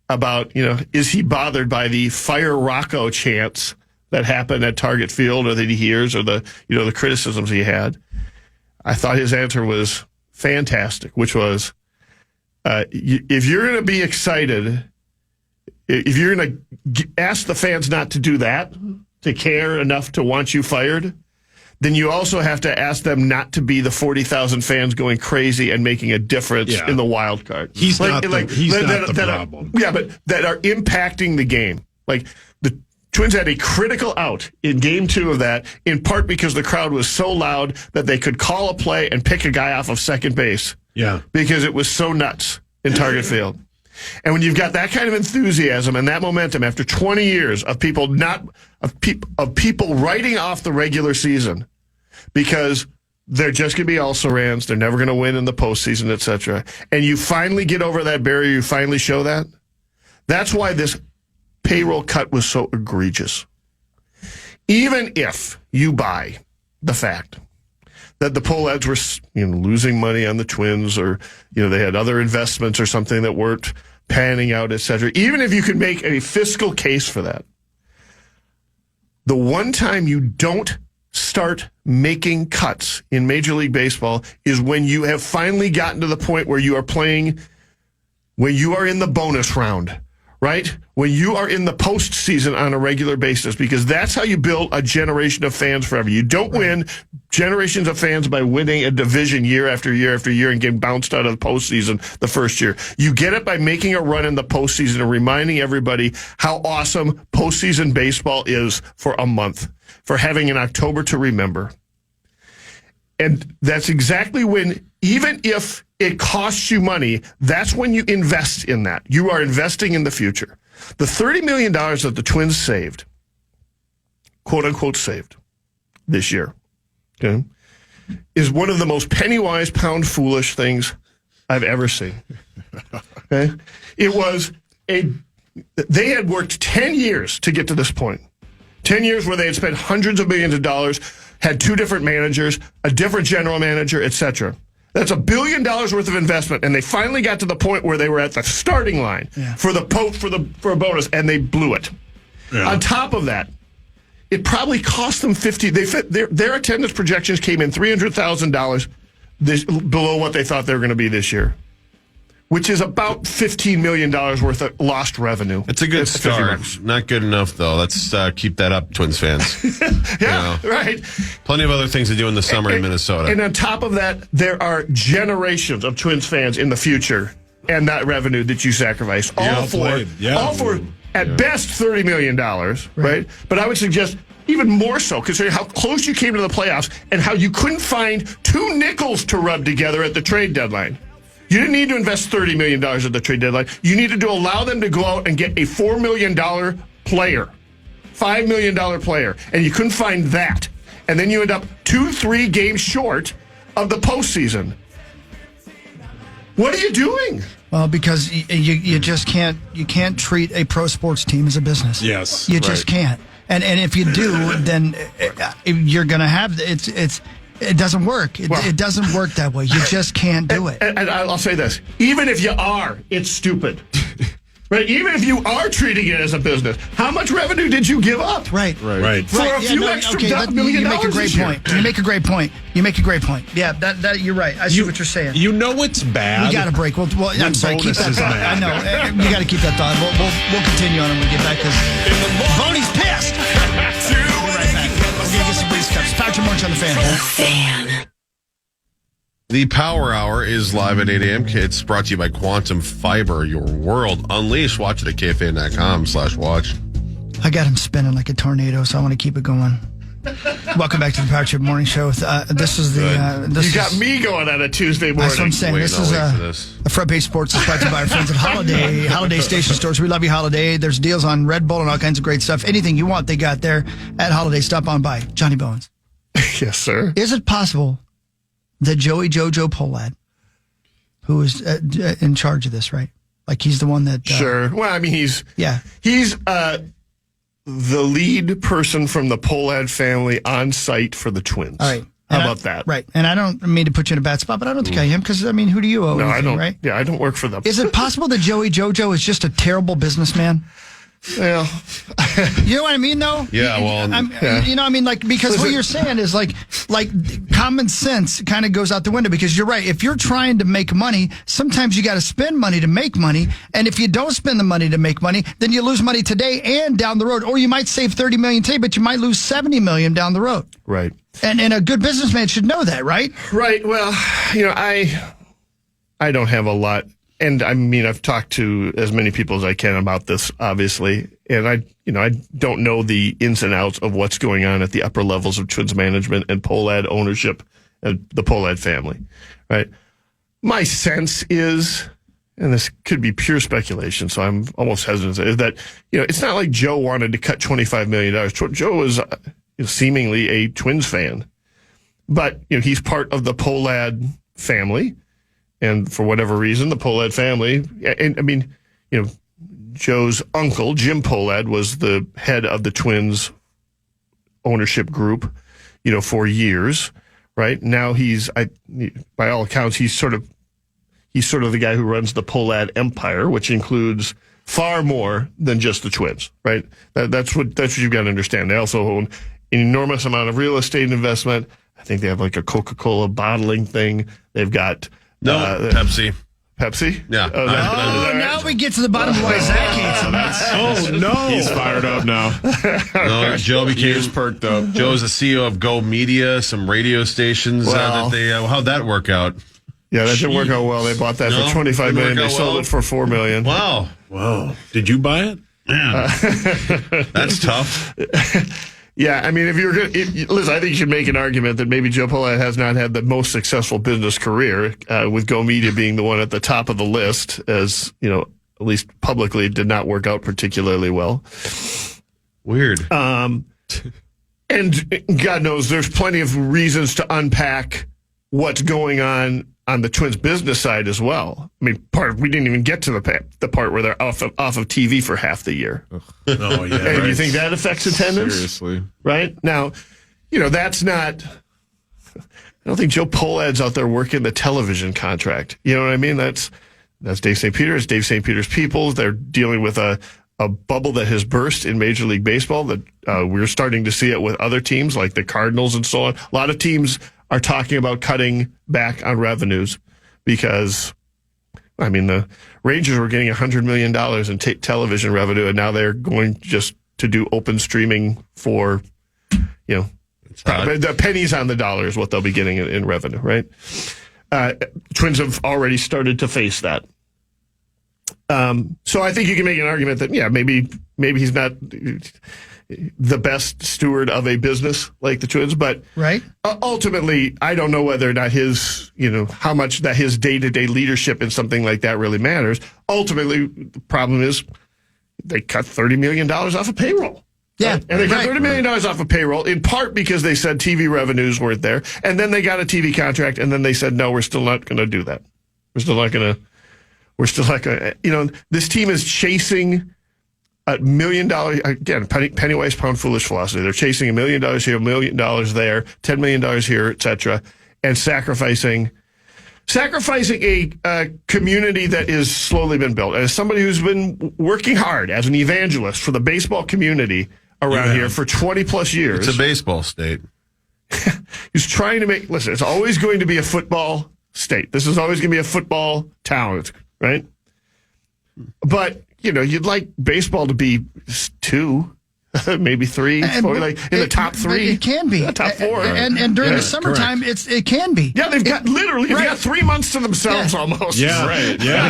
about, is he bothered by the Fire Rocco chants that happened at Target Field or that he hears or the criticisms he had, I thought his answer was fantastic, which was, if you're going to be excited, if you're going to ask the fans not to do that, to care enough to want you fired, then you also have to ask them not to be the 40,000 fans going crazy and making a difference in the wild card. He's not the problem. But that are impacting the game. Like the Twins had a critical out in game 2 of that, in part because the crowd was so loud that they could call a play and pick a guy off of second base. Yeah. Because it was so nuts in Target Field. And when you've got that kind of enthusiasm and that momentum after 20 years of people writing off the regular season because they're just going to be also-rans, they're never going to win in the postseason, etc., and you finally get over that barrier, you finally show that, that's why this payroll cut was so egregious. Even if you buy the fact that the Pohleds were losing money on the Twins, or they had other investments or something that weren't panning out, etc. Even if you could make a fiscal case for that, the one time you don't start making cuts in Major League Baseball is when you have finally gotten to the point where you are playing, when you are in the bonus round, right? When you are in the postseason on a regular basis, because that's how you build a generation of fans forever. You don't win generations of fans by winning a division year after year after year and getting bounced out of the postseason the first year. You get it by making a run in the postseason and reminding everybody how awesome postseason baseball is for a month, for having an October to remember. And that's exactly when, even if it costs you money, that's when you invest in that. You are investing in the future. The $30 million that the Twins saved, quote unquote saved, this year, okay, is one of the most penny-wise, pound-foolish things I've ever seen. Okay? They had worked 10 years to get to this point. 10 years where they had spent hundreds of millions of dollars, had 2 different managers, a different general manager, etc. That's $1 billion worth of investment, and they finally got to the point where they were at the starting line for a bonus, and they blew it. Yeah. On top of that, it probably cost them their attendance projections came in $300,000 below what they thought they were going to be this year, which is about $15 million worth of lost revenue. It's a good start. Not good enough, though. Let's keep that up, Twins fans. Right. Plenty of other things to do in the summer in Minnesota. And on top of that, there are generations of Twins fans in the future and that revenue that you sacrifice. All for at best $30 million, right? But I would suggest even more so, considering how close you came to the playoffs and how you couldn't find 2 nickels to rub together at the trade deadline. You didn't need to invest $30 million at the trade deadline. You needed to allow them to go out and get a $4 million player, $5 million player, and you couldn't find that. And then you end up 2-3 games short of the postseason. What are you doing? Well, because you just can't treat a pro sports team as a business. Yes, you just can't. And if you do, then you're going to have it doesn't work. It doesn't work that way. You just can't do it. And I'll say this: even if you are, it's stupid. Right? Even if you are treating it as a business, how much revenue did you give up? Right. For a few extra million you make a dollars great this year. point. You make a great point. You make a great point. Yeah, that you're right. I see what you're saying. You know it's bad. We got to break. Well, I'm sorry. Keep that bonuses thought. I matter. know. You got to keep that thought. We'll continue on when we get back because Boney's pissed. We'll be right back. We're gonna get some Reese cups. Patrick March on the Fan. The Power Hour is live at 8 a.m. It's brought to you by Quantum Fiber, your world unleashed. Watch it at KFAN.com/watch. I got him spinning like a tornado, so I want to keep it going. Welcome back to the Power Trip Morning Show. This is the. You got me going on a Tuesday morning. That's what I'm saying. This is a Front Page Sports is brought to you by our friends at Holiday Station Stores. We love you, Holiday. There's deals on Red Bull and all kinds of great stuff. Anything you want, they got there at Holiday. Stop on by. Johnny Bowens. Yes, sir. Is it possible that Joey Jojo Polad, who is in charge of this, right? Like he's the one that. Sure. Well, I mean, he's the lead person from the Polad family on site for the Twins. All right. How about that? Right. And I don't mean to put you in a bad spot, but I don't think I am because, I mean, who do you owe? No, anything, I don't. Right? Yeah, I don't work for them. Is it possible that Joey Jojo is just a terrible businessman? Well, you know what I mean, though. Yeah, well, you know, I mean, like because what you're saying is like common sense kind of goes out the window because you're right. If you're trying to make money, sometimes you got to spend money to make money, and if you don't spend the money to make money, then you lose money today and down the road, or you might save $30 million today, but you might lose $70 million down the road. Right. And a good businessman should know that, right? Right. Well, you know, I don't have a lot. And I mean, I've talked to as many people as I can about this, obviously, and I don't know the ins and outs of what's going on at the upper levels of Twins management and Polad ownership and the Polad family, right? My sense is, and this could be pure speculation, so I'm almost hesitant to say, is that, you know, it's not like Joe wanted to cut $25 million. Joe is seemingly a Twins fan, but, you know, he's part of the Polad family. And for whatever reason, the Polad family, and I mean, you know, Joe's uncle, Jim Polad, was the head of the Twins ownership group, you know, for years, right? Now by all accounts, he's sort of the guy who runs the Polad empire, which includes far more than just the Twins, right? That's what you've got to understand. They also own an enormous amount of real estate investment. I think they have like a Coca-Cola bottling thing. They've got Pepsi. Pepsi? Yeah. Now we get to the bottom of why Zach hates him. Oh, no. He's fired up now. No, Joe became perked up. Joe's the CEO of Go Media, some radio stations. How'd that work out? Yeah, that didn't work out well. They bought that for $25 million. They sold it for $4 million. Wow. Whoa. Did you buy it? Man. That's tough. Yeah, I mean, if you're going listen, I think you should make an argument that maybe Joe Polad has not had the most successful business career, with Go Media being the one at the top of the list, as, you know, at least publicly, it did not work out particularly well. Weird. And God knows there's plenty of reasons to unpack what's going on the Twins business side as well. I mean, we didn't even get to the part where they're off of TV for half the year. Oh, yeah. And do you think that affects attendance? Seriously. Right? Now, you know, that's not... I don't think Joe Polad's out there working the television contract. You know what I mean? That's Dave St. Peter's, Dave St. Peter's people. They're dealing with a bubble that has burst in Major League Baseball that we're starting to see it with other teams like the Cardinals and so on. A lot of teams are talking about cutting back on revenues because, I mean, the Rangers were getting $100 million in television revenue, and now they're going just to do open streaming for, you know, the pennies on the dollar is what they'll be getting in revenue, right? Twins have already started to face that. So I think you can make an argument that, yeah, maybe he's not the best steward of a business like the Twins, but right. Ultimately, I don't know whether or not his, you know, how much that his day-to-day leadership in something like that really matters. Ultimately, the problem is they cut $30 million off of payroll. Yeah. Right? And they cut $30 million off of payroll, in part because they said TV revenues weren't there. And then they got a TV contract, and then they said, no, we're still not going to do that. We're still not going to, you know, this team is chasing $1 million, again, penny wise, pound foolish philosophy. They're chasing $1 million here, $1 million there, $10 million here, etc., and sacrificing sacrificing a community that is slowly been built. As somebody who's been working hard as an evangelist for the baseball community around here for 20 plus years. It's a baseball state. He's trying to make, listen, it's always going to be a football state. This is always going to be a football town, right? But, you'd like baseball to be 2, maybe 3, 4, like in the top 3. It can be. Top 4. And during the summertime, it can be. Yeah, they've got 3 months to themselves almost. Yeah, right. Yeah.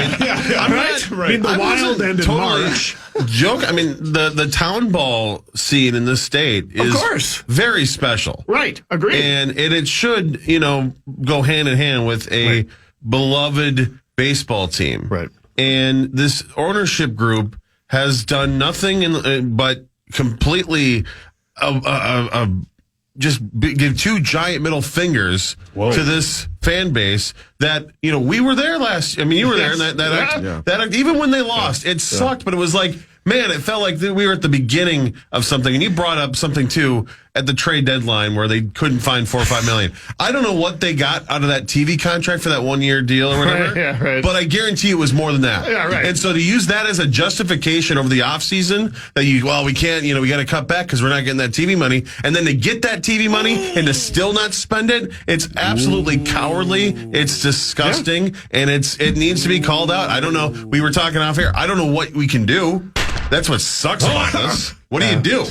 Right. I mean, the wild end in March. Joke. I mean, the town ball scene in this state is of course very special. Right. Agreed. And it should, go hand in hand with a beloved baseball team. Right. And this ownership group has done nothing but completely just give 2 giant middle fingers to this fan base that, we were there last. I mean, you were there, and that even when they lost, it sucked, but it was like, man, it felt like we were at the beginning of something. And you brought up something too at the trade deadline where they couldn't find $4 or $5 million. I don't know what they got out of that TV contract for that 1-year deal or whatever. Right. But I guarantee it was more than that. Yeah, right. And so to use that as a justification over the offseason that we can't, we got to cut back because we're not getting that TV money. And then to get that TV money and to still not spend it, it's absolutely cowardly. It's disgusting. And it needs to be called out. I don't know. We were talking off here. I don't know what we can do. That's what sucks about this. What do you do?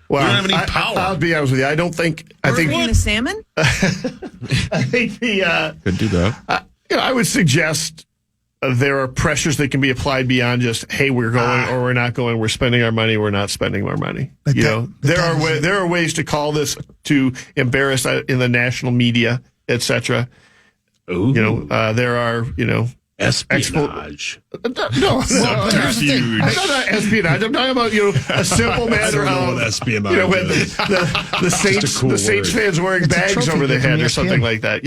Well, we don't have any power. I'll be honest with you. I think the salmon? I think could do that. I would suggest there are pressures that can be applied beyond just, hey, we're going or we're not going. We're spending our money. We're not spending our money. But there are ways to call this to embarrass in the national media, etc. There are espionage. No, here's the thing. I'm not espionage. I'm talking about a simple matter of espionage. When the Saints fans wearing bags over their head or something like that.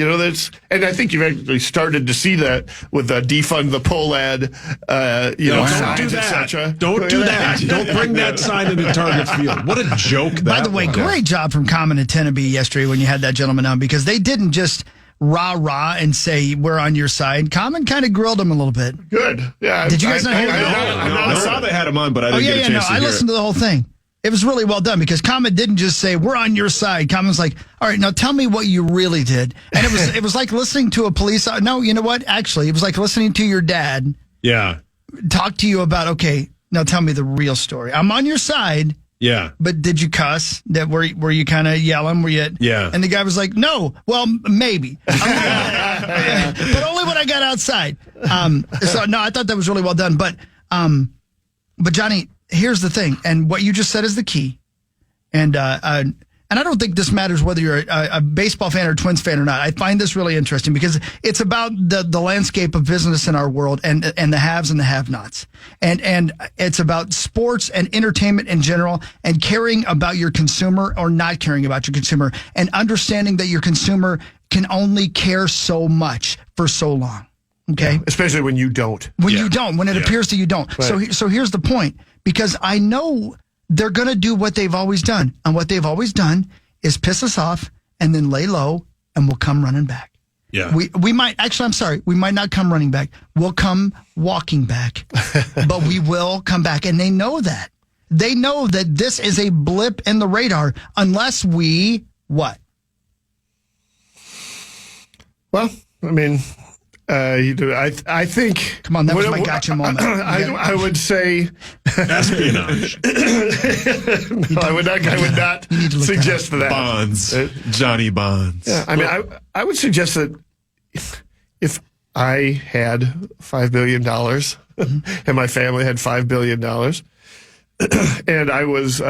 And I think you've actually started to see that with the defund the Polad. Don't do that. Don't do that. Don't bring that sign into Target Field. What a joke! By the way, great job from Common and Teneby yesterday when you had that gentleman on, because they didn't just rah and say we're on your side. Common kind of grilled him a little bit. Good. Yeah. Did you guys not hear that? I saw they had him on, but I didn't get a chance to hear I listened to the whole thing. It was really well done because Common didn't just say we're on your side. Common's like, all right, now tell me what you really did. And it was like listening to a police. No, you know what? Actually, it was like listening to your dad. Yeah. Talk to you about, okay, now tell me the real story. I'm on your side. Yeah. But did you cuss? Were you kind of yelling? Were you? Yeah. And the guy was like, no. Well, maybe. But only when I got outside. So no, I thought that was really well done. But Johnny, here's the thing, and what you just said is the key. And I don't think this matters whether you're a baseball fan or a Twins fan or not. I find this really interesting because it's about the landscape of business in our world and the haves and the have-nots. And it's about sports and entertainment in general and caring about your consumer or not caring about your consumer and understanding that your consumer can only care so much for so long. Okay? Yeah, especially when you don't. When it appears that you don't. Right. So here's the point. Because I know they're going to do what they've always done. And what they've always done is piss us off and then lay low and we'll come running back. Yeah. We might, actually, I'm sorry, we might not come running back. We'll come walking back. But we will come back. And they know that. They know that this is a blip in the radar unless we, what? Well, I mean, I think. Come on, that was my gotcha moment. I would say espionage. No, I would not suggest that. Bonds, Johnny Bonds. Yeah, I mean, I would suggest that if I had $5 billion and my family had $5 billion, and I was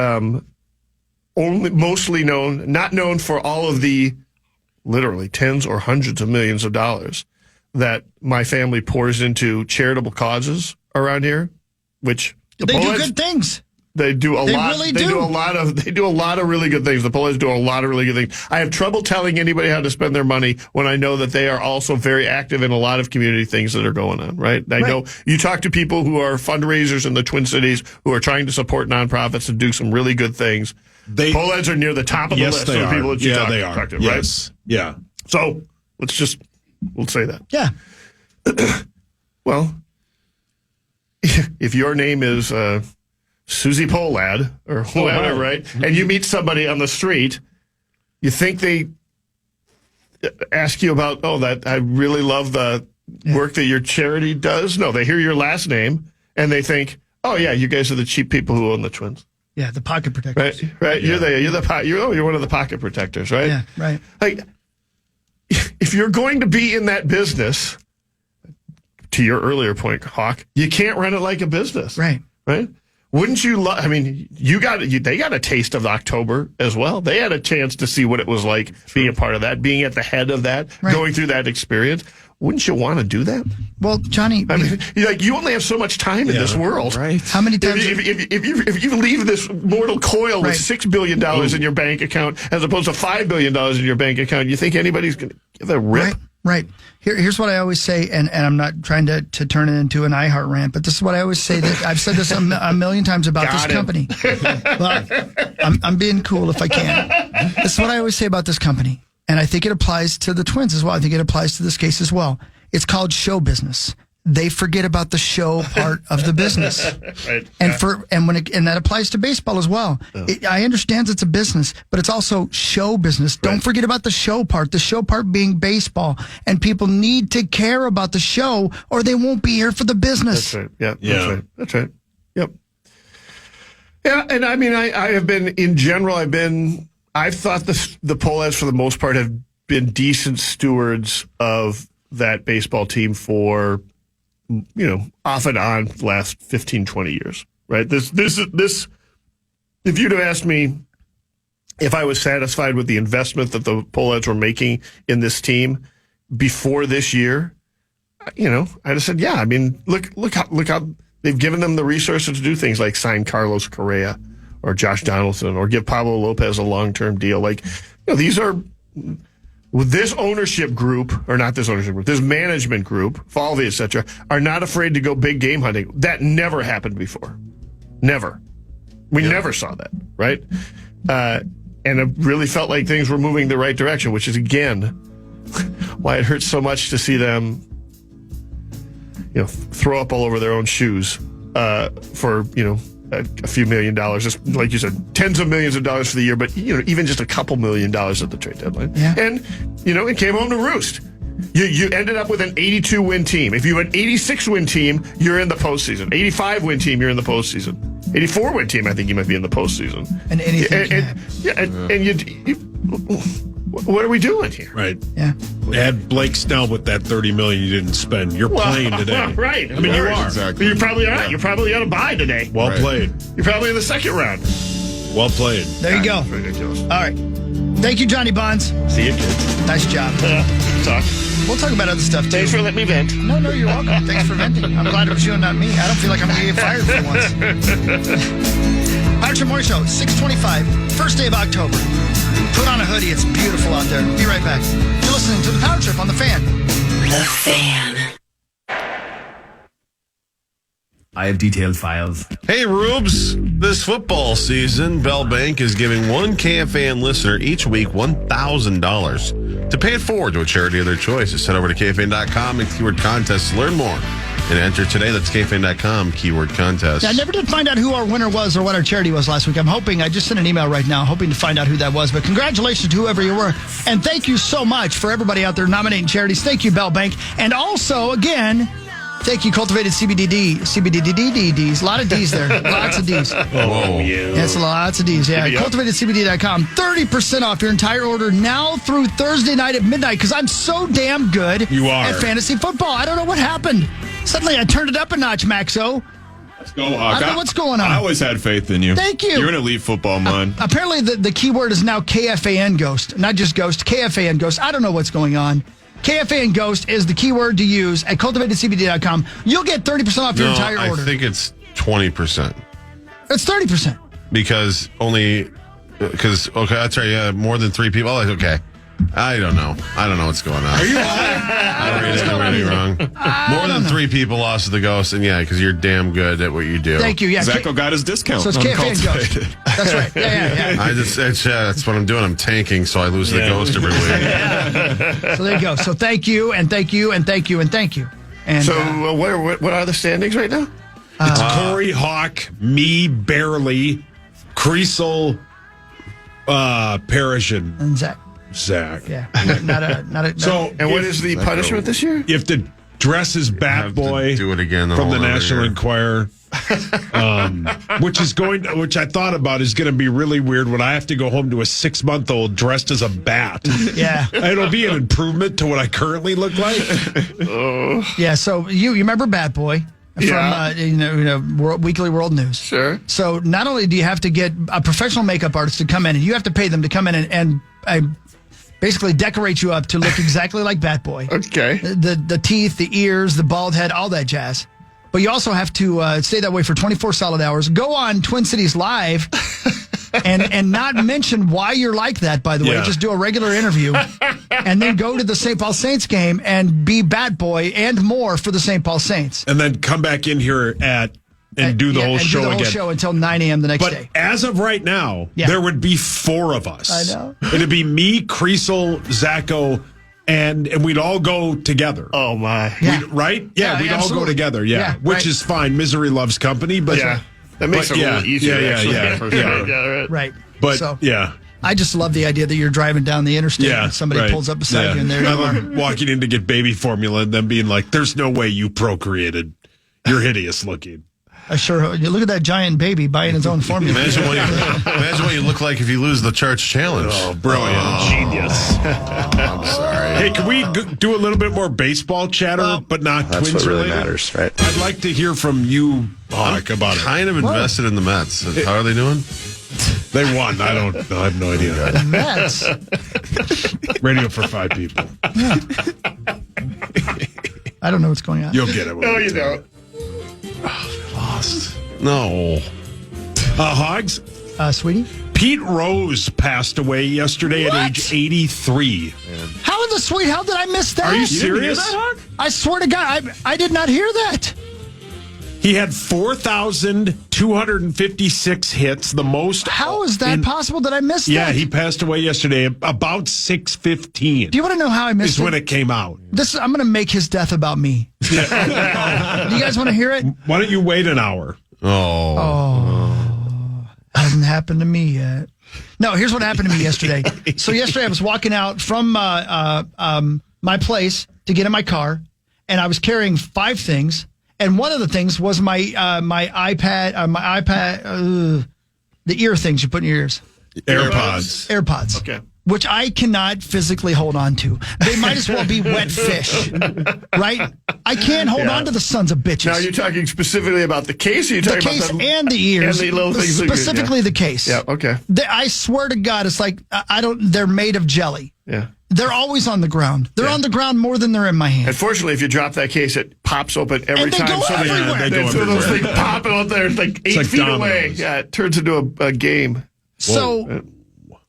mostly not known for all of the literally tens or hundreds of millions of dollars that my family pours into charitable causes around here, which they do good things. They do a lot. Really they do a lot of really good things. The Poles do a lot of really good things. I have trouble telling anybody how to spend their money when I know that they are also very active in a lot of community things that are going on. Right? I know you talk to people who are fundraisers in the Twin Cities who are trying to support nonprofits and do some really good things. Poleheads are near the top of the list of the people that you talk to. Yes. Right? Yeah. So let's just We'll say that. Yeah. Well, if your name is Susie Polad or whatever, right? And you meet somebody on the street, you think they ask you about, that I really love the work that your charity does? No, they hear your last name and they think, oh yeah, you guys are the cheap people who own the Twins. Yeah, the pocket protectors. Right. Yeah. You're one of the pocket protectors, right? Yeah, right. Like, if you're going to be in that business, to your earlier point, Hawk, you can't run it like a business. Right. Right? Wouldn't you love, they got a taste of October as well. They had a chance to see what it was like being a part of that, being at the head of that, going through that experience. Wouldn't you want to do that? Well, Johnny, you only have so much time in this world. Right. How many times? If you leave this mortal coil with $6 billion in your bank account as opposed to $5 billion in your bank account, you think anybody's going to give a rip? Right. Here's what I always say, and I'm not trying to turn it into an iHeart rant, but this is what I always say. That I've said this a million times about this company. Well, I'm being cool if I can. This is what I always say about this company, and I think it applies to the Twins as well. I think it applies to this case as well. It's called show business. They forget about the show part of the business, right. and that applies to baseball as well. I understand it's a business, but it's also show business. Don't forget about the show part. The show part being baseball, and people need to care about the show, or they won't be here for the business. That's right. Yeah. That's right. Yep. Yeah, and I mean, I have been in general. I've thought the Pohlads for the most part have been decent stewards of that baseball team for, off and on the last 15, 20 years, right? This, if you'd have asked me if I was satisfied with the investment that the Pohlads were making in this team before this year, I'd have said, yeah. I mean, look how they've given them the resources to do things like sign Carlos Correa or Josh Donaldson or give Pablo Lopez a long-term deal. Like, these are... This ownership group, or not this ownership group, this management group, Falvey, et cetera, are not afraid to go big game hunting. That never happened before. Never. We never saw that, right? And it really felt like things were moving the right direction, which is, again, why it hurts so much to see them, throw up all over their own shoes for, a few $1 million, just like you said, tens of millions of dollars for the year, but even just a couple $1 million at the trade deadline. Yeah. And it came home to roost. You ended up with an 82-win team. If you have an 86-win team, you're in the postseason. 85-win team, you're in the postseason. 84-win team, I think you might be in the postseason. And anything. What are we doing here? Right. Yeah. Add Blake Snell with that $30 million you didn't spend. You're playing today. Right. I mean, you are. Exactly. You're probably all right. You're probably on a bye today. Well played. You're probably in the second round. Well played. There you go. That's ridiculous. All right. Thank you, Johnny Bonds. See you, kids. Nice job. Talk. We'll talk about other stuff, too. Thanks for letting me vent. No, you're welcome. Thanks for venting. I'm glad it was you and not me. I don't feel like I'm going to get fired for once. Archer Morning Show, 6:25, first day of October. Put on a hoodie. It's beautiful out there. Be right back. You're listening to The Power Trip on The Fan. The Fan. I have detailed files. Hey, Rubes. This football season, Bell Bank is giving one KFAN listener each week $1,000 to pay it forward to a charity of their choice. Just head over to KFAN.com and keyword contest to learn more. And enter today. That's KFAN.com, keyword contest. Yeah, I never did find out who our winner was or what our charity was last week. I just sent an email right now hoping to find out who that was. But congratulations to whoever you were. And thank you so much for everybody out there nominating charities. Thank you, Bell Bank. And also, again, thank you, Cultivated CBDDs. A lot of Ds there. Lots of Ds. Oh, yeah. Yes, lots of Ds. Yeah. CultivatedCBD.com. 30% off your entire order now through Thursday night at midnight because I'm so damn good at fantasy football. I don't know what happened. Suddenly I turned it up a notch, Maxo. Let's go, Hawk. I don't know what's going on. I always had faith in you. Thank you. You're an elite football man. Apparently the keyword is now KFAN Ghost. Not just Ghost, KFAN Ghost. I don't know what's going on. KFAN Ghost is the keyword to use at cultivatedcbd.com. You'll get 30% off your entire order. I think it's 20%. It's 30%. Because, that's right, yeah, more than 3 people. Oh, okay. I don't know. I don't know what's going on. Are you? I'm reading wrong. More than 3 people lost to the ghost, and yeah, because you're damn good at what you do. Thank you. Yeah, Zacho got his discount. So it's KFAN Ghost. That's right. Yeah. That's what I'm doing. I'm tanking, so I lose the ghost every week. So there you go. So thank you, and thank you, and thank you, and thank you. And so what are the standings right now? It's Corey, Hawk, me, barely, Creasel, Parrish, and Zach. Yeah, not a. So, and what is the punishment this year? You have to dress as Bat Boy. Do it again from the National year. Enquirer. Which I thought about is going to be really weird when I have to go home to a 6-month-old dressed as a bat. Yeah, it'll be an improvement to what I currently look like. Yeah, so you remember Bat Boy from Weekly World News? Sure. So not only do you have to get a professional makeup artist to come in, and you have to pay them to come in and basically decorate you up to look exactly like Bat Boy. Okay. The teeth, the ears, the bald head, all that jazz. But you also have to stay that way for 24 solid hours. Go on Twin Cities Live and not mention why you're like that, by the way. Yeah. Just do a regular interview and then go to the St. Paul Saints game and be Bat Boy and more for the St. Paul Saints. And then come back in here and do the whole show do the whole again. show until 9 a.m. the next day. But as of right now, there would be 4 of us. I know. It'd be me, Creasel, Zacho, and we'd all go together. Oh, my. Yeah. Right? Yeah, we'd absolutely. all go together. Yeah, which right. is fine. Misery loves company. But that makes it a little easier. Yeah. Right. But, so, yeah. I just love the idea that you're driving down the interstate and somebody pulls up beside you and there you are. Walking in to get baby formula and then being like, there's no way you procreated. You're hideous looking. I sure. Look at that giant baby buying his own formula. Imagine what you look like if you lose the Church Challenge. Oh, brilliant. Genius. I'm sorry. Hey, can we do a little bit more baseball chatter, but not That's Twins what really related? matters, right? I'd like to hear from you, Hawk, about it. Kind of invested in the Mets. How are they doing? They won. I have no idea. The Mets. Radio for 5 people. Yeah. I don't know what's going on. You'll get it. No, you don't. Lost. No. Hogs? Sweetie? Pete Rose passed away yesterday at age 83. How in the sweet hell did I miss that? Are you serious? Didn't hear that, Hawk? I swear to God, I did not hear that. He had 4,256 hits, the most. How is that possible that I missed that? Yeah, he passed away yesterday about 6:15. Do you want to know how I missed it? Is when it came out. I'm going to make his death about me. Do you guys want to hear it? Why don't you wait an hour? Hasn't happened to me yet. No, here's what happened to me yesterday. So yesterday I was walking out from my place to get in my car, and I was carrying 5 things. And one of the things was my iPad, the ear things you put in your ears. AirPods. Okay. Which I cannot physically hold on to. They might as well be wet fish, right? I can't hold on to the sons of bitches. Now, you're talking specifically about the case? Or you're talking the case about and the ears. And the little things specifically the case. Yeah, okay. I swear to God, it's like, they're made of jelly. Yeah. They're always on the ground. They're on the ground more than they're in my hand. Unfortunately, if you drop that case, it pops open every and they time. Go everywhere. They go so everywhere. those things pop out there like 8 feet away. Yeah, it turns into a game. So,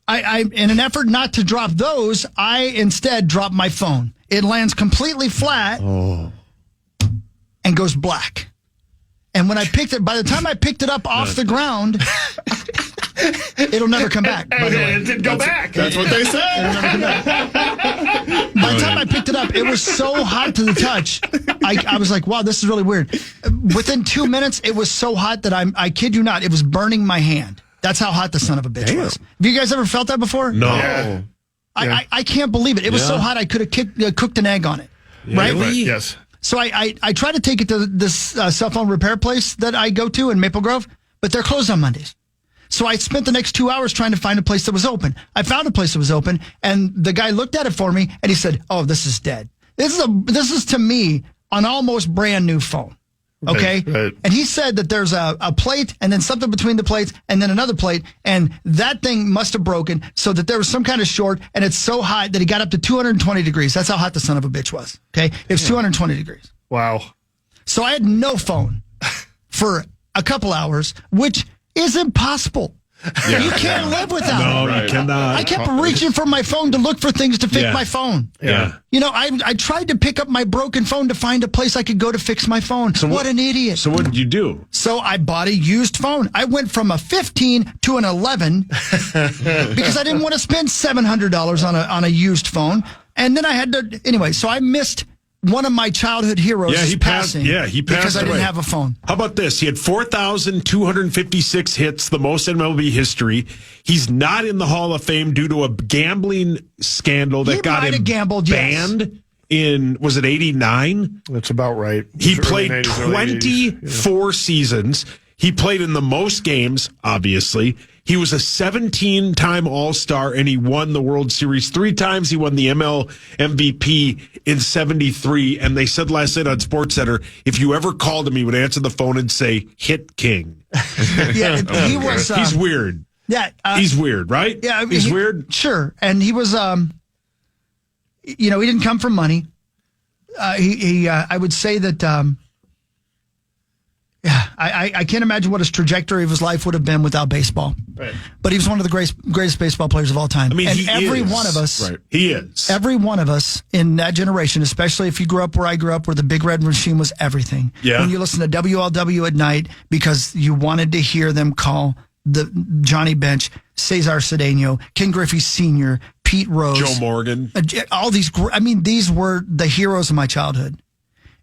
I in an effort not to drop those, I instead drop my phone. It lands completely flat and goes black. And when I picked it, by the time I picked it up off the ground, it'll never come back. By the way. It didn't go back. That's what they said. By the time I picked it up, it was so hot to the touch. I was like, wow, this is really weird. Within 2 minutes, it was so hot that I kid you not, it was burning my hand. That's how hot the son of a bitch was. Have you guys ever felt that before? No. Yeah. I can't believe it. It was so hot I could have cooked an egg on it. Right? Yes. So I tried to take it to this cell phone repair place that I go to in Maple Grove, but they're closed on Mondays. So I spent the next 2 hours trying to find a place that was open. I found a place that was open, and the guy looked at it for me, and he said, "Oh, this is dead. This is to me an almost brand new phone." Okay? Right. And he said that there's a plate and then something between the plates and then another plate, and that thing must have broken so that there was some kind of short, and it's so hot that he got up to 220 degrees. That's how hot the son of a bitch was. Okay? It was 220 degrees. Wow. So I had no phone for a couple hours, which is impossible. You can't live without it. No, you cannot. I kept reaching for my phone to look for things to fix my phone. Yeah. You know, I tried to pick up my broken phone to find a place I could go to fix my phone. So what an idiot. So what did you do? So I bought a used phone. I went from a 15 to an 11 because I didn't want to spend $700 on a used phone. And then I had to, anyway, so I missed one of my childhood heroes passing. He passed because I didn't away. have a phone. How about this? He had 4,256 hits, the most in MLB history. He's not in the Hall of Fame due to a gambling scandal that got him banned in, was it 89? That's about right. He played 24 seasons. He played in the most games, obviously. He was a 17-time All-Star, and he won the World Series 3 times. He won the ML MVP in 73, and they said last night on SportsCenter, if you ever called him, he would answer the phone and say, "Hit King." He was... he's weird. Yeah. He's weird, right? Yeah. He's weird? Sure. And he was, he didn't come from money. I would say that... I can't imagine what his trajectory of his life would have been without baseball. Right. But he was one of the greatest baseball players of all time. I mean, and he every is. one of us, Right. He is. every one of us in that generation, especially if you grew up where I grew up, where the Big Red Machine was everything. Yeah. When you listen to WLW at night because you wanted to hear them call the Johnny Bench, Cesar Cedeno, Ken Griffey Sr., Pete Rose, Joe Morgan. all these. These were the heroes of my childhood.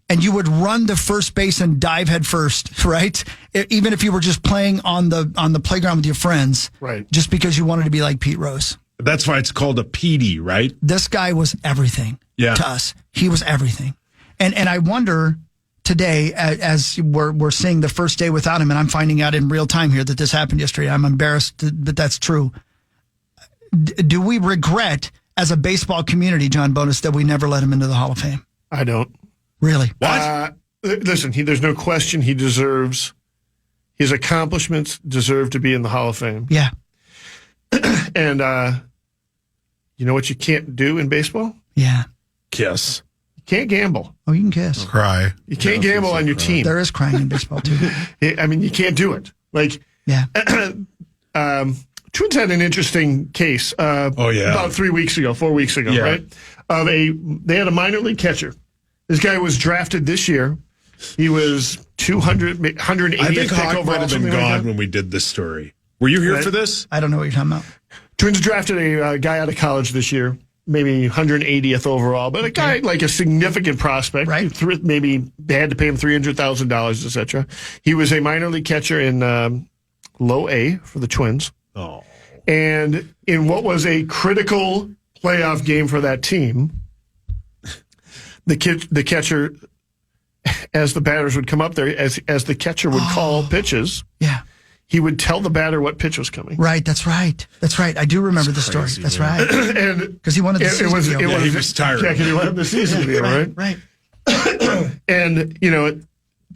And you would run to first base and dive head first, right? Even if you were just playing on the playground with your friends, right? Just because you wanted to be like Pete Rose. That's why it's called a PD, right? This guy was everything to us. He was everything. And I wonder today, as we're seeing the first day without him, and I'm finding out in real time here that this happened yesterday. I'm embarrassed, but that's true. Do we regret as a baseball community, John Bonus, that we never let him into the Hall of Fame? I don't. Really? What? Listen, there's no question he deserves, his accomplishments deserve to be in the Hall of Fame. Yeah. And you know what you can't do in baseball? Yeah. Kiss. You can't gamble. Oh, you can kiss. Cry. You can't gamble on your team. There is crying in baseball, too. I mean, you can't do it. Like, yeah. Twins had an interesting case about 4 weeks ago, right? They had a minor league catcher. This guy was drafted this year. He was 180th I think pick Hawk overall. might have been gone when we did this story. Were you here for this? I don't know what you're talking about. Twins drafted a guy out of college this year, maybe 180th overall, but a guy like a significant prospect. Right. Maybe they had to pay him $300,000, etc. He was a minor league catcher in low A for the Twins. Oh. And in what was a critical playoff game for that team, the catcher, as the batters would come up there, as the catcher would call pitches, he would tell the batter what pitch was coming. Right, that's right. That's right. I do remember the story. That's right. Because he wanted the season to be over. He was tired. Yeah, because he wanted the season to be over, right? And,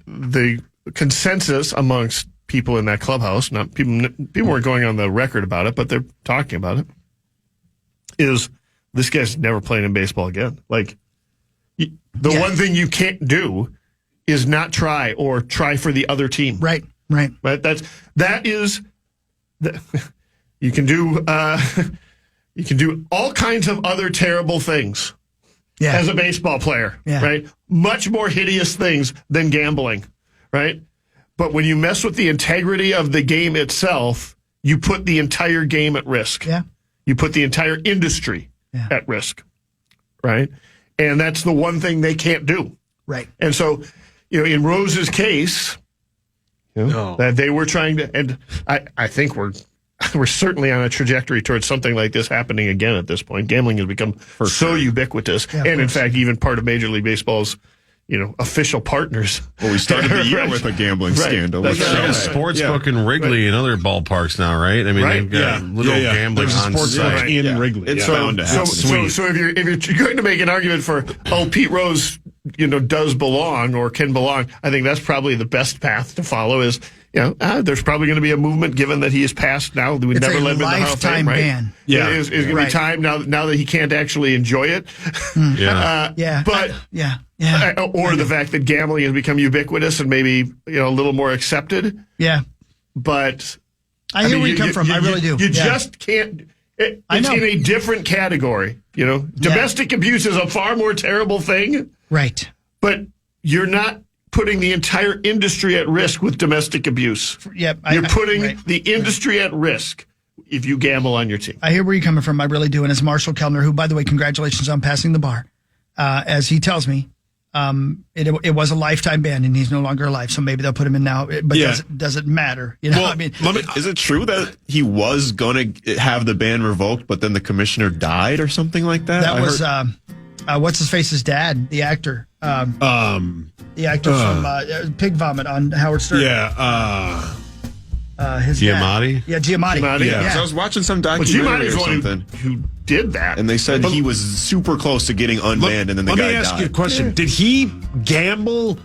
the consensus amongst people in that clubhouse, not people weren't going on the record about it, but they're talking about it, is this guy's never playing in baseball again. Like, the one thing you can't do is not try or try for the other team. Right. That is you can do all kinds of other terrible things as a baseball player, right? Much more hideous things than gambling, right? But when you mess with the integrity of the game itself, you put the entire game at risk. Yeah. You put the entire industry at risk, right? And that's the one thing they can't do. Right. And so, in Rose's case, that they were trying to, and I think we're certainly on a trajectory towards something like this happening again at this point. Gambling has become so ubious, and in fact, even part of Major League Baseball's official partners. Well, we started the year with a gambling scandal. There's a sports book in Wrigley and other ballparks now, right? I mean, they've got little gambling There's a on sports book site. in Wrigley. It's bound to happen. So if you're going to make an argument for Pete Rose, does belong or can belong, I think that's probably the best path to follow. Is there's probably going to be a movement given that he is passed now. We never let him in the Hall of Fame, right? Ban. Yeah, it's going to be time now that he can't actually enjoy it. Or the fact that gambling has become ubiquitous and maybe a little more accepted. Yeah, but I hear where you come from. I really do. You just can't. It's in a different category. You know, domestic abuse is a far more terrible thing. Right. But you're not putting the entire industry at risk with domestic abuse. Yep. You're putting the industry at risk if you gamble on your team. I hear where you're coming from. I really do. And it's Marshall Kellner, who, by the way, congratulations on passing the bar. As he tells me, it was a lifetime ban, and he's no longer alive. So maybe they'll put him in now. But does it matter? You know, well, I mean, is it true that he was going to have the ban revoked, but then the commissioner died or something like that? That was what's his face's dad, the actor. The actor from Pig Vomit on Howard Stern. Yeah. His Giamatti? Dad. Yeah, Giamatti. Yeah. So I was watching some documentary or something. Who did that? And they said he was super close to getting unbanned, and then the guy died. Let me ask you a question. Did he gamble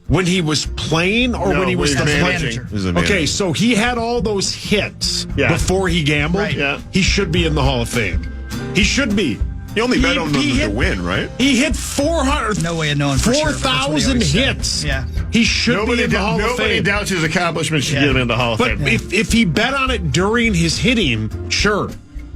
when he was playing or when he was the manager? Okay, so he had all those hits before he gambled. Right. Yeah. He should be in the Hall of Fame. He should be. He only bet on them to win, right? He hit 400. No way of knowing for sure. 4,000 hits. Yeah. He should be in the Hall of Fame. Nobody doubts his accomplishments should get him in the Hall of Fame. But if he bet on it during his hitting, sure.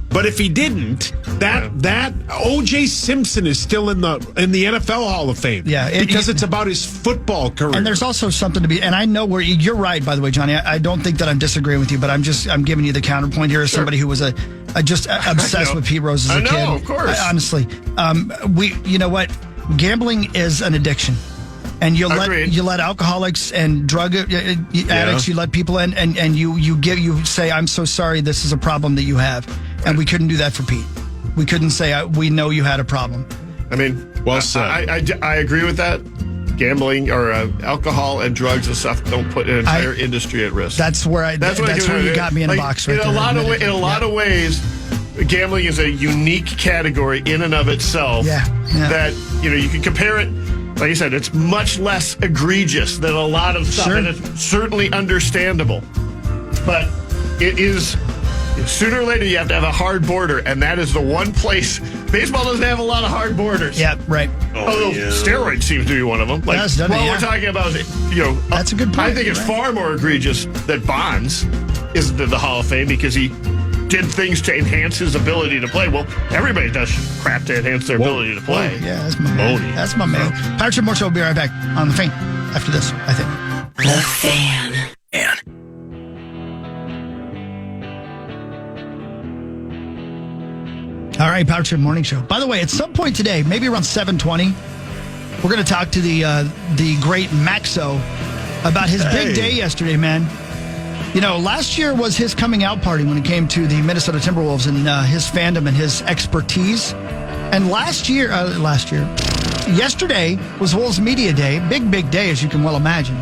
But if he didn't, that O.J. Simpson is still in the NFL Hall of Fame. Yeah, because it's about his football career. And there's also something to be. And I know where you're right. By the way, Johnny, I don't think that I'm disagreeing with you, but I'm giving you the counterpoint here as somebody who was just obsessed with Pete Rose as a kid. I know, of course. Honestly, you know what? Gambling is an addiction. And you let alcoholics and drug addicts, you let people in, and you say, I'm so sorry, this is a problem that you have. And we couldn't do that for Pete. We couldn't say, we know you had a problem. I mean, I agree with that. Gambling or alcohol and drugs and stuff don't put an entire industry at risk. That's where that's where you got me in a box right there. In a lot of ways, gambling is a unique category in and of itself. Yeah. That, you can compare it. Like I said, it's much less egregious than a lot of stuff, and it's certainly understandable. But it is, sooner or later, you have to have a hard border, and that is the one place. Baseball doesn't have a lot of hard borders. Yeah, right. Although steroids seems to be one of them. Like, we're talking about, that's a good point. I think it's far more egregious that Bonds isn't in the Hall of Fame because he did things to enhance his ability to play. Well, everybody does crap to enhance their ability to play. Yeah, that's my man. That's my man. Patrick Moore Show will be right back on The Fan after this, I think. The Fan. All right, Power Trip Morning Show. By the way, at some point today, maybe around 7:20, we're going to talk to the great Maxo about his big day yesterday, man. Last year was his coming out party when it came to the Minnesota Timberwolves and his fandom and his expertise. And yesterday was Wolves Media Day. Big day, as you can well imagine.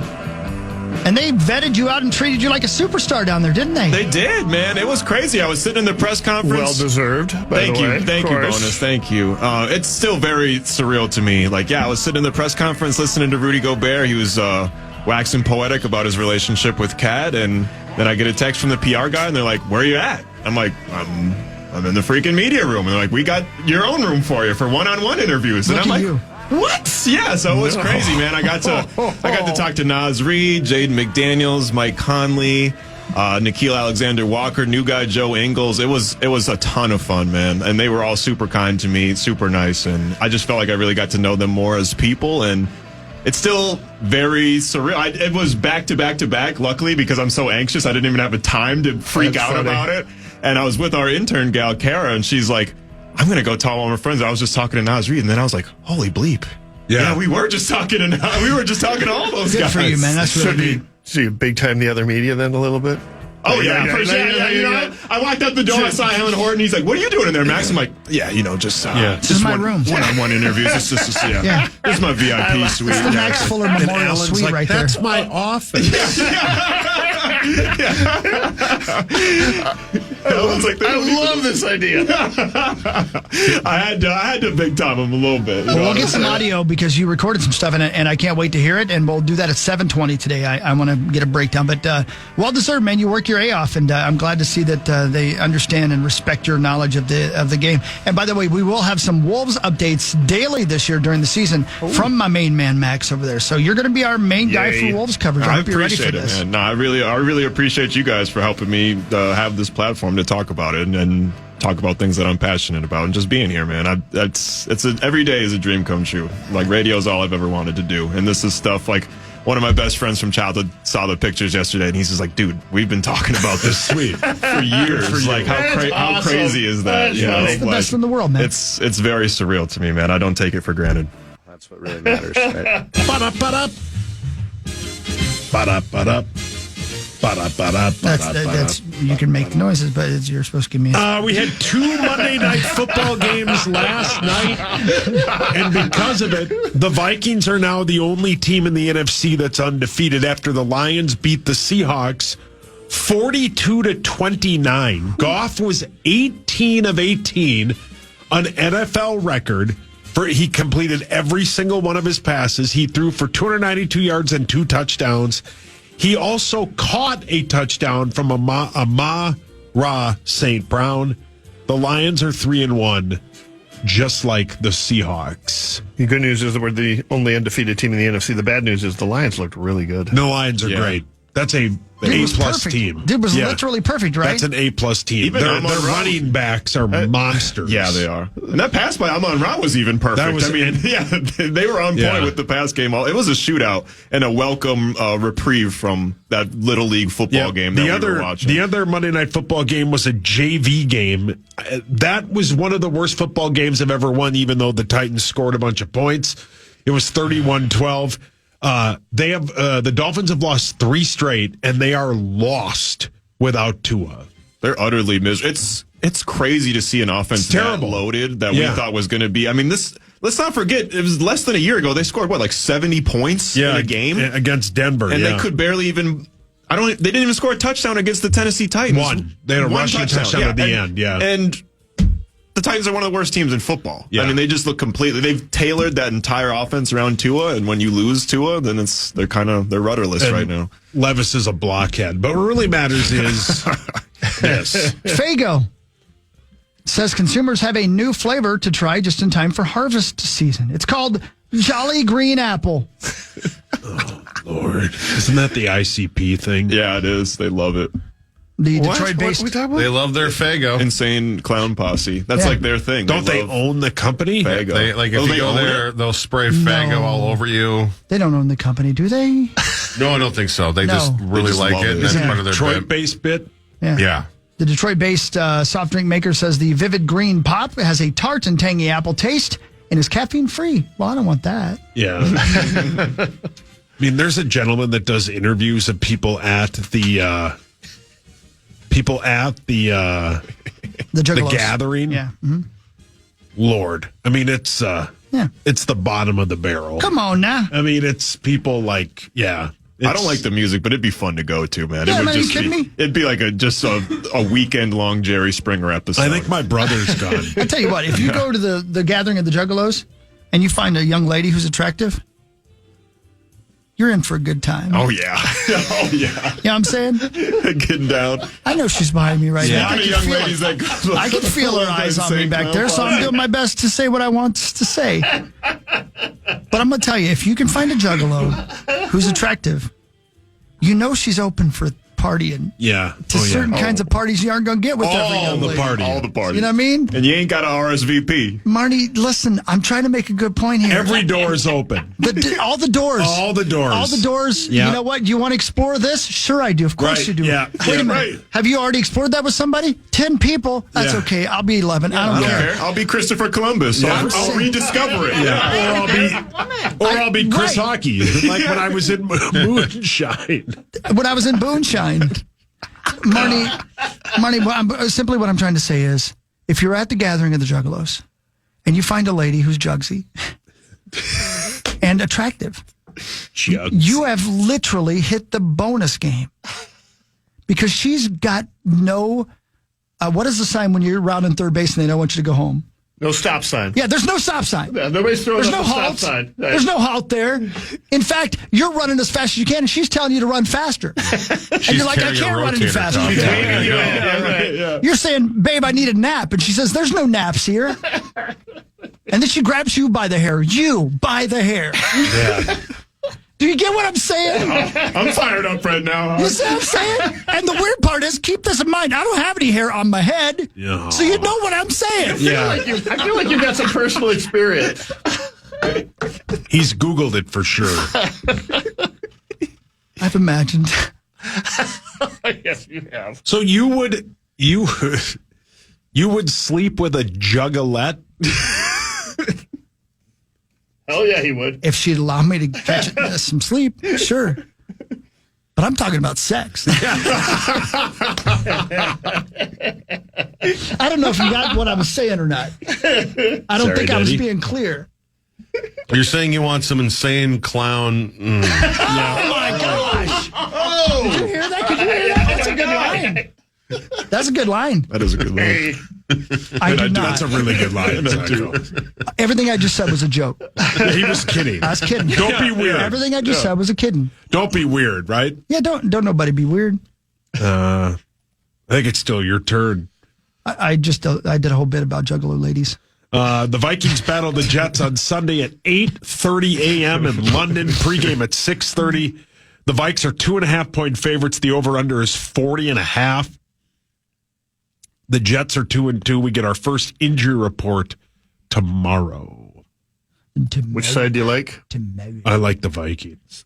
And they vetted you out and treated you like a superstar down there, didn't they? They did, man. It was crazy. I was sitting in the press conference. Well deserved, by the way. Thank you, Bonus. Thank you. It's still very surreal to me. I was sitting in the press conference listening to Rudy Gobert. He was waxing poetic about his relationship with Kat, and then I get a text from the PR guy, and they're like, "Where are you at?" I'm like, I'm in the freaking media room. And they're like, "We got your own room for you for one-on-one interviews." And I'm like, what? Yeah, so it was crazy, man. I got to talk to Naz Reid, Jaden McDaniels, Mike Conley, Nickeil Alexander-Walker, new guy Joe Ingles. It was a ton of fun, man. And they were all super kind to me, super nice. And I just felt like I really got to know them more as people. And it's still very surreal. It was back to back to back, luckily, because I'm so anxious. I didn't even have the time to freak out about it. And I was with our intern gal, Kara, and she's like, I'm going to go tell all my friends. I was just talking to Naz Reid, and then I was like, holy bleep. Yeah, we were just talking to all those guys. Good for you, man. That's really good. So you big time the other media then a little bit? Oh, yeah. I walked out the door, I saw Alan Horton. He's like, what are you doing in there, Max? I'm like, this is my room. One-on-one interviews. It's just, this is my VIP suite. It's the Max Fuller Memorial Suite right there. That's my office. I love this idea. I had to big time him a little bit. Well, we'll get some audio because you recorded some stuff, and I can't wait to hear it. And we'll do that at 7:20 today. I want to get a breakdown, but well deserved, man. You work your A off, and I'm glad to see that they understand and respect your knowledge of the game. And by the way, we will have some Wolves updates daily this year during the season from my main man Max over there. So you're going to be our main guy for Wolves coverage. I hope you're ready for this. Man. No, I really appreciate you guys for helping me have this platform to talk about it and talk about things that I'm passionate about, and just being here, man. Every day is a dream come true. Like, radio is all I've ever wanted to do, and this is stuff like. One of my best friends from childhood saw the pictures yesterday, and he's just like, "Dude, we've been talking about this for years. Like, how crazy is that? It's the best in the world, man. It's very surreal to me, man. I don't take it for granted. That's what really matters, right? That's you can make the noises, but you're supposed to give me. We had 2 Monday Night Football games last night, and because of it, the Vikings are now the only team in the NFC that's undefeated after the Lions beat the Seahawks 42-29. Goff was 18 of 18, an NFL record. He completed every single one of his passes. He threw for 292 yards and 2 touchdowns. He also caught a touchdown from Amon-Ra St. Brown. The Lions are 3-1, just like the Seahawks. The good news is that we're the only undefeated team in the NFC. The bad news is the Lions looked really good. The Lions are great. That's a A-plus team. Dude was literally perfect, right? That's an A-plus team. Their running backs are monsters. Yeah, they are. And that pass by Amon-Ra was even perfect. They were on point with the pass game. It was a shootout and a welcome reprieve from that Little League football game that we were watching. The other Monday Night Football game was a JV game. That was one of the worst football games I've ever won, even though the Titans scored a bunch of points. It was 31-12. The Dolphins have lost 3 straight, and they are lost without Tua. They're utterly miserable. It's crazy to see an offense that loaded that we thought was going to be. I mean, let's not forget, it was less than a year ago. They scored, like 70 points in a game? Against Denver, and they could barely even... They didn't even score a touchdown against the Tennessee Titans. One. They had a rushing touchdown at the end, And the Titans are one of the worst teams in football. Yeah. I mean, they just look completely... They've tailored that entire offense around Tua, and when you lose Tua, then they're rudderless right now. Levis is a blockhead. But what really matters is this. Faygo says consumers have a new flavor to try just in time for harvest season. It's called Jolly Green Apple. Oh, Lord. Isn't that the ICP thing? Yeah, it is. They love it. The Detroit-based... They love their Faygo. Insane Clown Posse. That's like their thing. Don't they own the company? Faygo. If you go there, they'll spray Faygo all over you. They don't own the company, do they? No, I don't think so. They just really like it. And that's part of their Detroit-based bit? Yeah. The Detroit-based soft drink maker says the Vivid Green Pop has a tart and tangy apple taste and is caffeine-free. Well, I don't want that. Yeah. I mean, there's a gentleman that does interviews of people at the gathering. Yeah. Mm-hmm. Lord. I mean, it's the bottom of the barrel. Come on now. I mean, it's people like, I don't like the music, but it'd be fun to go to, man. Yeah, are you kidding me? It'd be like a weekend-long Jerry Springer episode. I think my brother's gone. I tell you what, if you go to the gathering of the Juggalos and you find a young lady who's attractive, you're in for a good time. Oh, yeah. Oh, yeah. You know what I'm saying? Getting down. I know she's behind me right now. I can feel her eyes on me back there, so I'm doing my best to say what I want to say. But I'm going to tell you, if you can find a Juggalo who's attractive, you know she's open for partying. Yeah. To certain kinds of parties you aren't going to get with every young lady. All the parties. You know what I mean? And you ain't got an RSVP. Marty, listen, I'm trying to make a good point here. Every door is open. All the doors. All the doors. All the doors. Yeah. You know what? You want to explore this? Sure I do. Of course you do. Yeah. Wait a minute. Right. Have you already explored that with somebody? 10 people? That's okay. I'll be 11. I don't care. I'll be Christopher Columbus. Yeah. I'll rediscover it. Yeah. Or I'll be Chris Hockey, like when I was in Moonshine. When I was in Moonshine. Marty, simply what I'm trying to say is, if you're at the gathering of the Juggalos and you find a lady who's jugsy and attractive, you have literally hit the bonus game because she's got no what is the sign when you're rounding third base and they don't want you to go home? No stop sign. Yeah, there's no stop sign. Yeah, nobody's throwing There's up no a stop halt. sign. Right. There's no halt there. In fact, you're running as fast as you can, and she's telling you to run faster. And you're like, I can't run any faster. You're saying, babe, I need a nap. And she says, there's no naps here. And then she grabs you by the hair. You by the hair. Yeah. Do you get what I'm saying? I'm fired up right now. You see what I'm saying? And the weird part is, keep this in mind, I don't have any hair on my head. Yeah. So you know what I'm saying. I feel like you've got some personal experience. He's Googled it for sure. I've imagined. Yes, you have. So you would sleep with a juggalette? Hell yeah, he would. If she'd allow me to catch some sleep, sure. But I'm talking about sex. I don't know if you got what I was saying or not. I don't think I was being clear. You're saying you want some insane clown. Oh, my gosh. Oh. Did you hear that? Could you hear that? That's a good line. That's a good line. That is a good line. I do not. That's a really good line. Everything I just said was a joke. Yeah, he was kidding. I was kidding. Don't be weird. Everything I just said was a kidding. Don't be weird, right? Yeah, don't nobody be weird. I think it's still your turn. I did a whole bit about Juggalo ladies. The Vikings battle the Jets on Sunday at 8:30 a.m. in London. Pregame at 6:30. The Vikes are 2.5-point favorites. The over/under is 40.5. The Jets are 2-2. We get our first injury report tomorrow. Which side do you like? Tomorrow. I like the Vikings.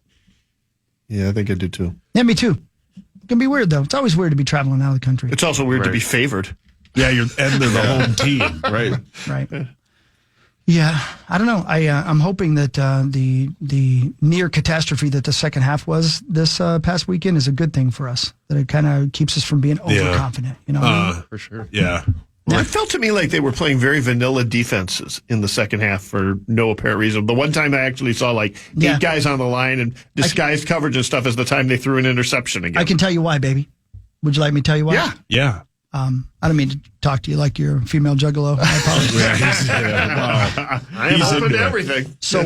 Yeah, I think I do too. Yeah, me too. It can be weird though. It's always weird to be traveling out of the country. It's also weird to be favored. Yeah, they're the home team, right? Right. Yeah, I don't know. I'm hoping that the near catastrophe that the second half was this past weekend is a good thing for us. That it kind of keeps us from being overconfident. You know, what I mean? For sure. Yeah. It felt to me like they were playing very vanilla defenses in the second half for no apparent reason. The one time I actually saw like 8 guys on the line and disguised coverage and stuff is the time they threw an interception again. I can tell you why, baby. Would you like me to tell you why? Yeah. Yeah. I don't mean to talk to you like you're a female juggalo. I apologize. I am open to everything. So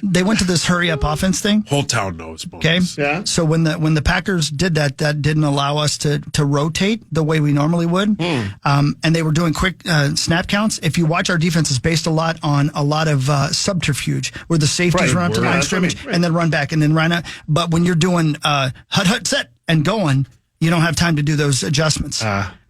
they went to this hurry up offense thing. Whole town knows. Okay. Yeah. So when the Packers did that didn't allow us to rotate the way we normally would. And they were doing quick snap counts. If you watch, our defense is based a lot on a lot of subterfuge, where the safeties run up to line of scrimmage and then run back and then run out. But when you're doing hut set and going, you don't have time to do those adjustments.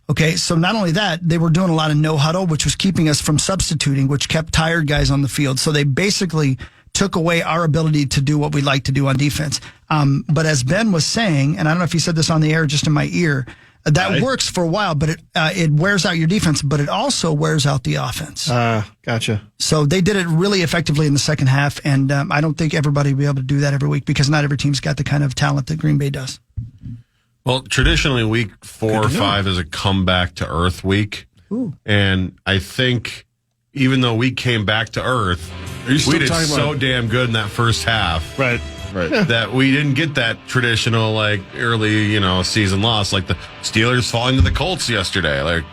Okay, so not only that, they were doing a lot of no huddle, which was keeping us from substituting, which kept tired guys on the field. So they basically took away our ability to do what we like to do on defense. But as Ben was saying, and I don't know if he said this on the air, just in my ear, that works for a while, but it wears out your defense, but it also wears out the offense. Gotcha. So they did it really effectively in the second half, and I don't think everybody will be able to do that every week because not every team's got the kind of talent that Green Bay does. Well, traditionally, week 4 or 5 is a comeback to earth week. Ooh. And I think even though we came back to earth, we did so damn good in that first half. Right. That we didn't get that traditional, like, early, season loss, like the Steelers falling to the Colts yesterday, or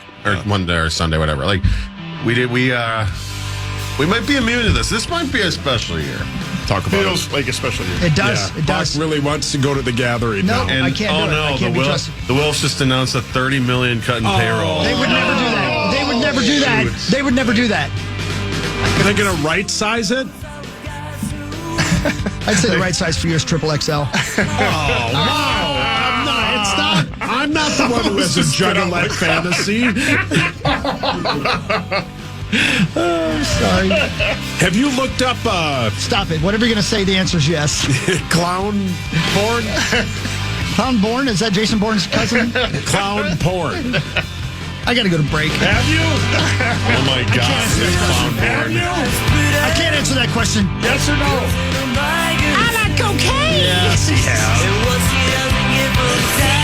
Monday or Sunday, whatever. Like, we might be immune to this. This might be a special year. Talk about Feels like a special year. It does. Yeah, It does. Buck really wants to go to the gathering. No, now. I can't do it. I can't be trusted. The Wolves just announced a $30 million cut in payroll. They would never do that. They would never do that. They would never do that. Can I get a right size it? I'd say the right size for you is XXL. I'm not the one who has a juggalette fantasy. Oh, sorry. Have you looked up Stop it. Whatever you're going to say, the answer is yes. clown porn? Clown Bourne? Is that Jason Bourne's cousin? Clown porn. I got to go to break. Have you? Oh my God. Have you? I can't answer that question. Yes or no? I'm on cocaine. Yes, he has.